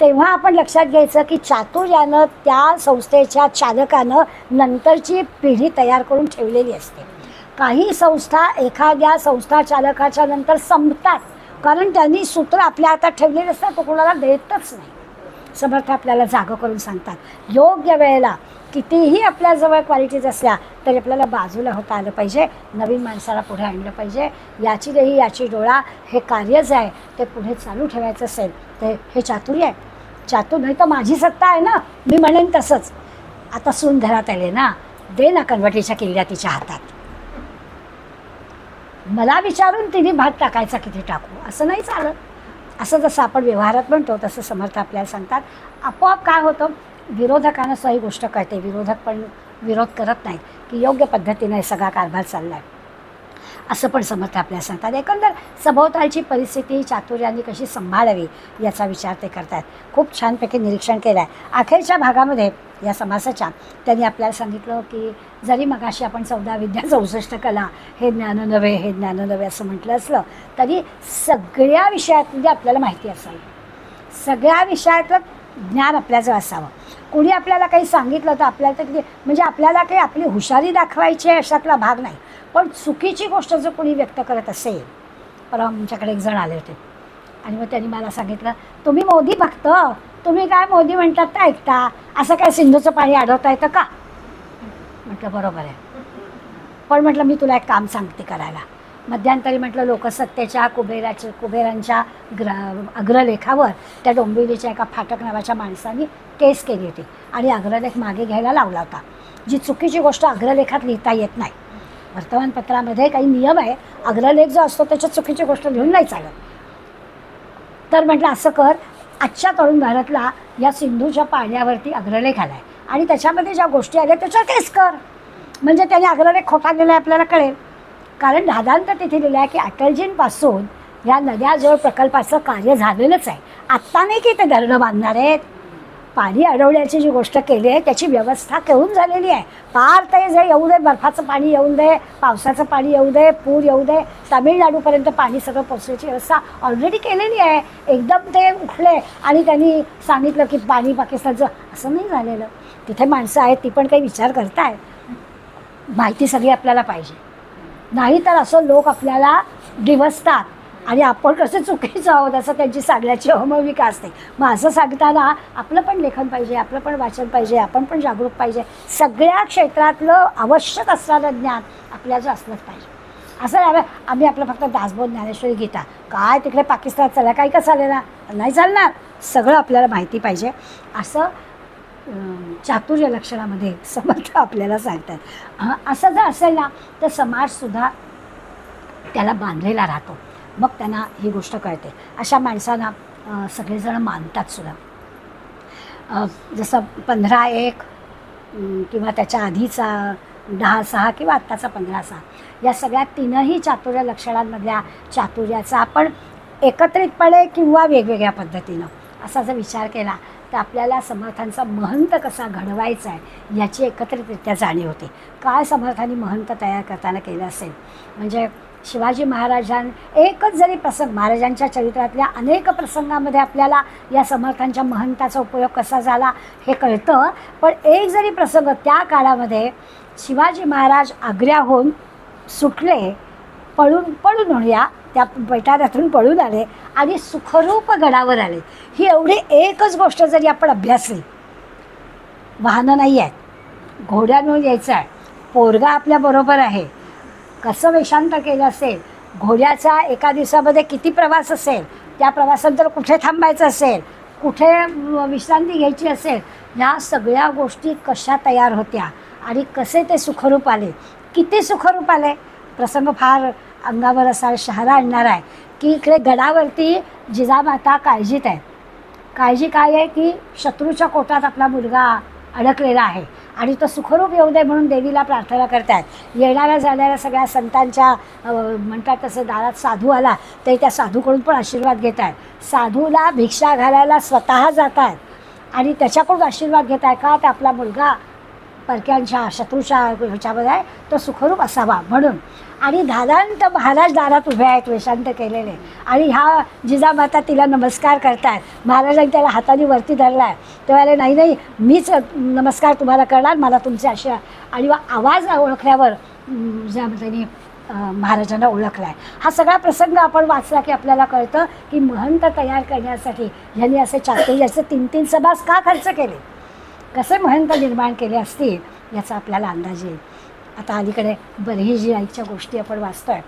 तेव्हा आपण लक्षात घ्यायचं की चातुर्यानं त्या संस्थेच्या चालकानं नंतरची पिढी तयार करून ठेवलेली असते. काही संस्था एखाद्या संस्था चालकाच्या नंतर संपतात, कारण त्यांनी सूत्र आपल्या हातात ठेवलेले असतात, तो कोणाला देतच नाही. समर्थ आपल्याला जागं करून सांगतात. योग्य वेळेला कितीही आपल्याजवळ क्वालिटीज असल्या तरी आपल्याला बाजूला होता आलं पाहिजे, नवीन माणसाला पुढे आणलं पाहिजे. याची देही याची डोळा हे कार्य जे आहे ते पुढे चालू ठेवायचं असेल तर हे चातुर्य आहे. चातुर्य नाही तर माझी सत्ता आहे ना, मी म्हणेन तसंच. आता सून घरात आले ना, दे ना कणवटीच्या किल्ल्या तिच्या हातात, मला विचारून तिने भात टाकायचा किती टाकू, असं नाही चालत. असं जसं आपण व्यवहारात म्हणतो तसं समर्थ आपल्याला सांगतात. आपोआप काय होतं, विरोधकांना ही गोष्ट कळते, विरोधक पण विरोध करत नाहीत की योग्य पद्धतीने सगळा कारभार चालला आहे, असं पण समर्थ आपल्याला सांगतात. एकंदर सभोवतालची परिस्थिती चातुर्याने कशी सांभाळावी याचा विचार ते करतात. खूप छानपैकी निरीक्षण केलं आहे. अखेरच्या भागामध्ये या समासाच्या त्यांनी आपल्याला सांगितलं की जरी मगाशी आपण 14 विद्या 64 कला हे ज्ञान नव्हे हे ज्ञान नव्हे असं म्हटलं असलं तरी सगळ्या विषयातली आपल्याला माहिती असावी, सगळ्या विषयातलं ज्ञान आपल्याजवळ असावं. कोणी आपल्याला काही सांगितलं तर आपल्याला तर म्हणजे आपल्याला काही आपली हुशारी दाखवायची आहे अशातला भाग नाही, पण चुकीची गोष्ट जर कोणी व्यक्त करत असेल. परवा आमच्याकडे एक जण आले होते आणि मग त्यांनी मला सांगितलं, तुम्ही मोदी भक्त, तुम्ही काय मोदी म्हणतात तर ऐकता, असं काय सिंधूचं पाणी अडवता येतं का? म्हटलं बरोबर आहे, पण म्हटलं मी तुला एक काम सांगते करायला. मध्यंतरी म्हटलं लोकसत्तेच्या कुबेरांच्या अग्रलेखावर त्या डोंबिवलीच्या एका फाटक नावाच्या माणसाने केस केली होती आणि अग्रलेख मागे घ्यायला लावला होता. जी चुकीची गोष्ट अग्रलेखात लिहिता येत नाही, वर्तमानपत्रामध्ये काही नियम आहे, अग्रलेख जो असतो त्याच्यात चुकीची गोष्ट लिहून नाही चालत. तर म्हटलं असं कर, आजच्या तरुण भारतला या सिंधूच्या पाण्यावरती अग्रलेख आला आहे आणि त्याच्यामध्ये ज्या गोष्टी आल्या त्याच्यावर केस कर, म्हणजे त्याने अग्रलेख खोटा दिला आहे आपल्याला कळेल. कारण दादांत तिथे लिहिलं आहे की अटलजींपासून या नद्याजवळ प्रकल्पाचं कार्य झालेलंच आहे. आत्ता नाही की ते धरणं बांधणार आहेत, पाणी अडवण्याची जी गोष्ट केली आहे त्याची व्यवस्था केवून झालेली आहे. पार ते जे येऊ दे, बर्फाचं पाणी येऊन दे, पावसाचं पाणी येऊ दे, पूर येऊ दे, तामिळनाडूपर्यंत पाणी सगळं पोचण्याची व्यवस्था ऑलरेडी केलेली आहे. एकदम ते उठले आणि त्यांनी सांगितलं की पाणी पाकिस्तानचं, असं नाही झालेलं. तिथे माणसं आहेत ती पण काही विचार करतायत, माहिती सगळी आपल्याला पाहिजे, नाही तर असं लोक आपल्याला डिवसतात आणि आपण कसं चुकीचं आहोत असं त्यांची सांगण्याची अहमविका असते. मग असं सांगताना आपलं पण लेखन पाहिजे, आपलं पण वाचन पाहिजे, आपण पण जागरूक पाहिजे. सगळ्या क्षेत्रातलं आवश्यक असणारं ज्ञान आपल्याचं असलंच पाहिजे. असं नाही आम्ही आपलं फक्त दासबोध ज्ञानेश्वरी गीता काय तिकडे पाकिस्तान चालला काही का चालेला नाही चालणार, सगळं आपल्याला माहिती पाहिजे. असं चातुर्य लक्षणामध्ये समर्थ आपल्याला सांगतात. असं जर असेल ना तर समाजसुद्धा त्याला बांधलेला राहतो, मग त्यांना ही गोष्ट कळते. अशा माणसांना सगळेजण मानतात सुद्धा. जसं 15-1 किंवा त्याच्या आधीचा 10-6 किंवा आत्ताचा 15-6 या सगळ्या तीनही चातुर्य लक्षणांमधल्या चातुर्याचा आपण एकत्रितपणे किंवा वेगवेगळ्या पद्धतीनं असा जर विचार केला तर आपल्याला समर्थांचा महंत कसा घडवायचा आहे याची एकत्रितरित्या जाणीव होते. काय समर्थांनी महंत तयार करताना केलं असेल, म्हणजे शिवाजी एकच जरी प्रसंग, महाराजांच्या चरित्रातल्या अनेक प्रसंगामध्ये आपल्याला या समर्थांच्या महंताचा उपयोग कसा झाला हे कळतं. पण एक जरी प्रसंग त्या काळामध्ये शिवाजी महाराज आग्र्याहून सुटले, पळून म्हणूया त्या बैठाऱ्यातून पळून आले आणि सुखरूप गडावर आले, ही एवढी एकच गोष्ट जरी आपण अभ्यासली, वाहनं नाही आहेत, घोड्यांवर यायचं आहे, पोरगा आपल्याबरोबर आहे, कसं वेषांतर केलं असेल, घोड्याचा एका दिवसामध्ये किती प्रवास असेल, त्या प्रवासानंतर कुठे थांबायचं असेल, कुठे विश्रांती घ्यायची असेल, ह्या सगळ्या गोष्टी कशा तयार होत्या आणि कसे ते सुखरूप आले, किती सुखरूप आले. प्रसंग फार अंगावर असा शहारा आणणार आहे की इकडे गडावरती जिजामाता काळजीत आहे. काळजी काय आहे की शत्रूच्या कोटात आपला मुलगा अडकलेला आहे आणि तो सुखरूप येऊ दे म्हणून देवीला प्रार्थना करतात. येणाऱ्या जाणाऱ्या सगळ्या संतांच्या म्हणतात तसं दारात साधू आला तरी त्या साधूकडून पण आशीर्वाद घेत आहेत. साधूला भिक्षा घालायला स्वतः जात आहेत आणि त्याच्याकडून आशीर्वाद घेत आहे का तर आपला मुलगा परक्यांच्या शत्रूच्या ह्याच्यामध्ये आहे तो सुखरूप असावा म्हणून. आणि धादांत महाराज दारात उभे आहेत वेषांत केलेले आणि ह्या जिजामाता तिला नमस्कार करतात. महाराजांनी त्याला हाताने वरती धरला आहे, तेव्हा नाही मीच नमस्कार तुम्हाला करणार, मला तुमचे आशीर्वाद. आणि आवाज ओळखल्यावर ज्या त्यांनी महाराजांना ओळखला आहे. हा सगळा प्रसंग आपण वाचला की आपल्याला कळतं की महंत तयार करण्यासाठी ह्यांनी असे चातुर्याचे 3-3 सभास का खर्च केले, कसे महंत निर्माण केले असतील याचा आपल्याला अंदाज येईल. आता अलीकडे बर्हिजी नाईकच्या गोष्टी आपण वाचतोय.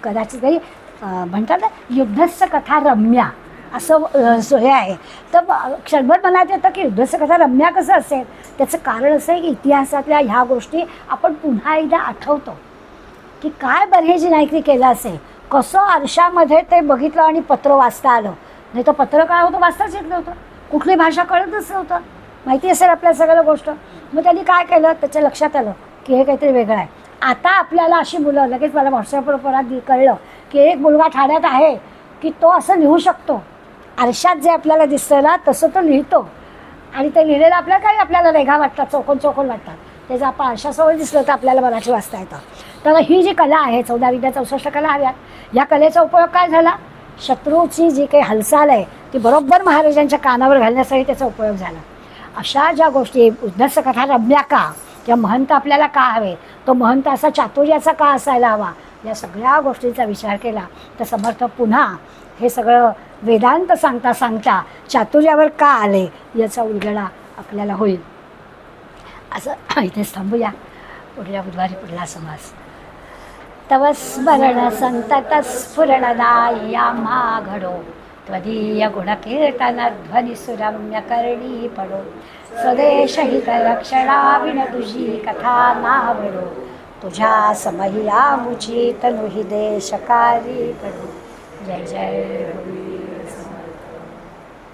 कदाचित तरी म्हणतात ना युद्धस्थ कथा रम्या असं सोय आहे. तर क्षणभर मनात येतं की युद्धस्थ कथा रम्या कसं असेल. त्याचं कारण असं आहे की इतिहासातल्या ह्या गोष्टी आपण पुन्हा एकदा आठवतो की काय बर्हिजी नाईकने केलं असेल, कसं आरशामध्ये ते बघितलं आणि पत्र वाचता आलं. नाही तर पत्र काय होतं वाचताच येत नव्हतं, कुठली भाषा कळतच नव्हतं, माहिती असेल आपल्या सगळ्या गोष्ट. मग त्यांनी काय केलं, त्याच्या लक्षात आलं की हे काहीतरी वेगळं आहे. आता आपल्याला अशी मुलं लगेच मला व्हॉट्सअपवर परत कळलं की एक मुलगा ठाण्यात आहे की तो असं लिहू शकतो. आरशात जे आपल्याला दिसतं ना तसं तो लिहितो आणि ते लिहिलेलं आपल्याला काही आपल्याला रेघा वाटतात, चौकोन वाटतात. त्याचं आपण आरशासमोर दिसलं तर आपल्याला मराठी वाचता येतं. तर ही जी कला आहे 1464 कला हव्यात. या कलेचा उपयोग काय झाला, शत्रूची जी काही हालचाल आहे ती बरोबर महाराजांच्या कानावर घालण्यासाठी त्याचा उपयोग झाला. अशा ज्या गोष्टी उद्धस्त कथा रम्या का किंवा महंत आपल्याला का हवे, तो महंत असा चातुर्याचा का असायला हवा, या सगळ्या गोष्टींचा विचार केला तर समर्थ पुन्हा हे सगळं वेदांत सांगता सांगता चातुर्यावर का आले याचा उलगडा आपल्याला होईल. असं इथेच थांबूया. पुढल्या बुधवारी पुढला समास. तव स्मरण संतत स्फुरणदायी आम्हा घडो, त्वदीय गुणकीर्तन ध्वनी सुरम्य करणी पडो. स्वदेश हित रक्षणा विन तुझी कथा नावडो, तुझ्या समही आमुची तनु हि देशकारी पडो. जय जय.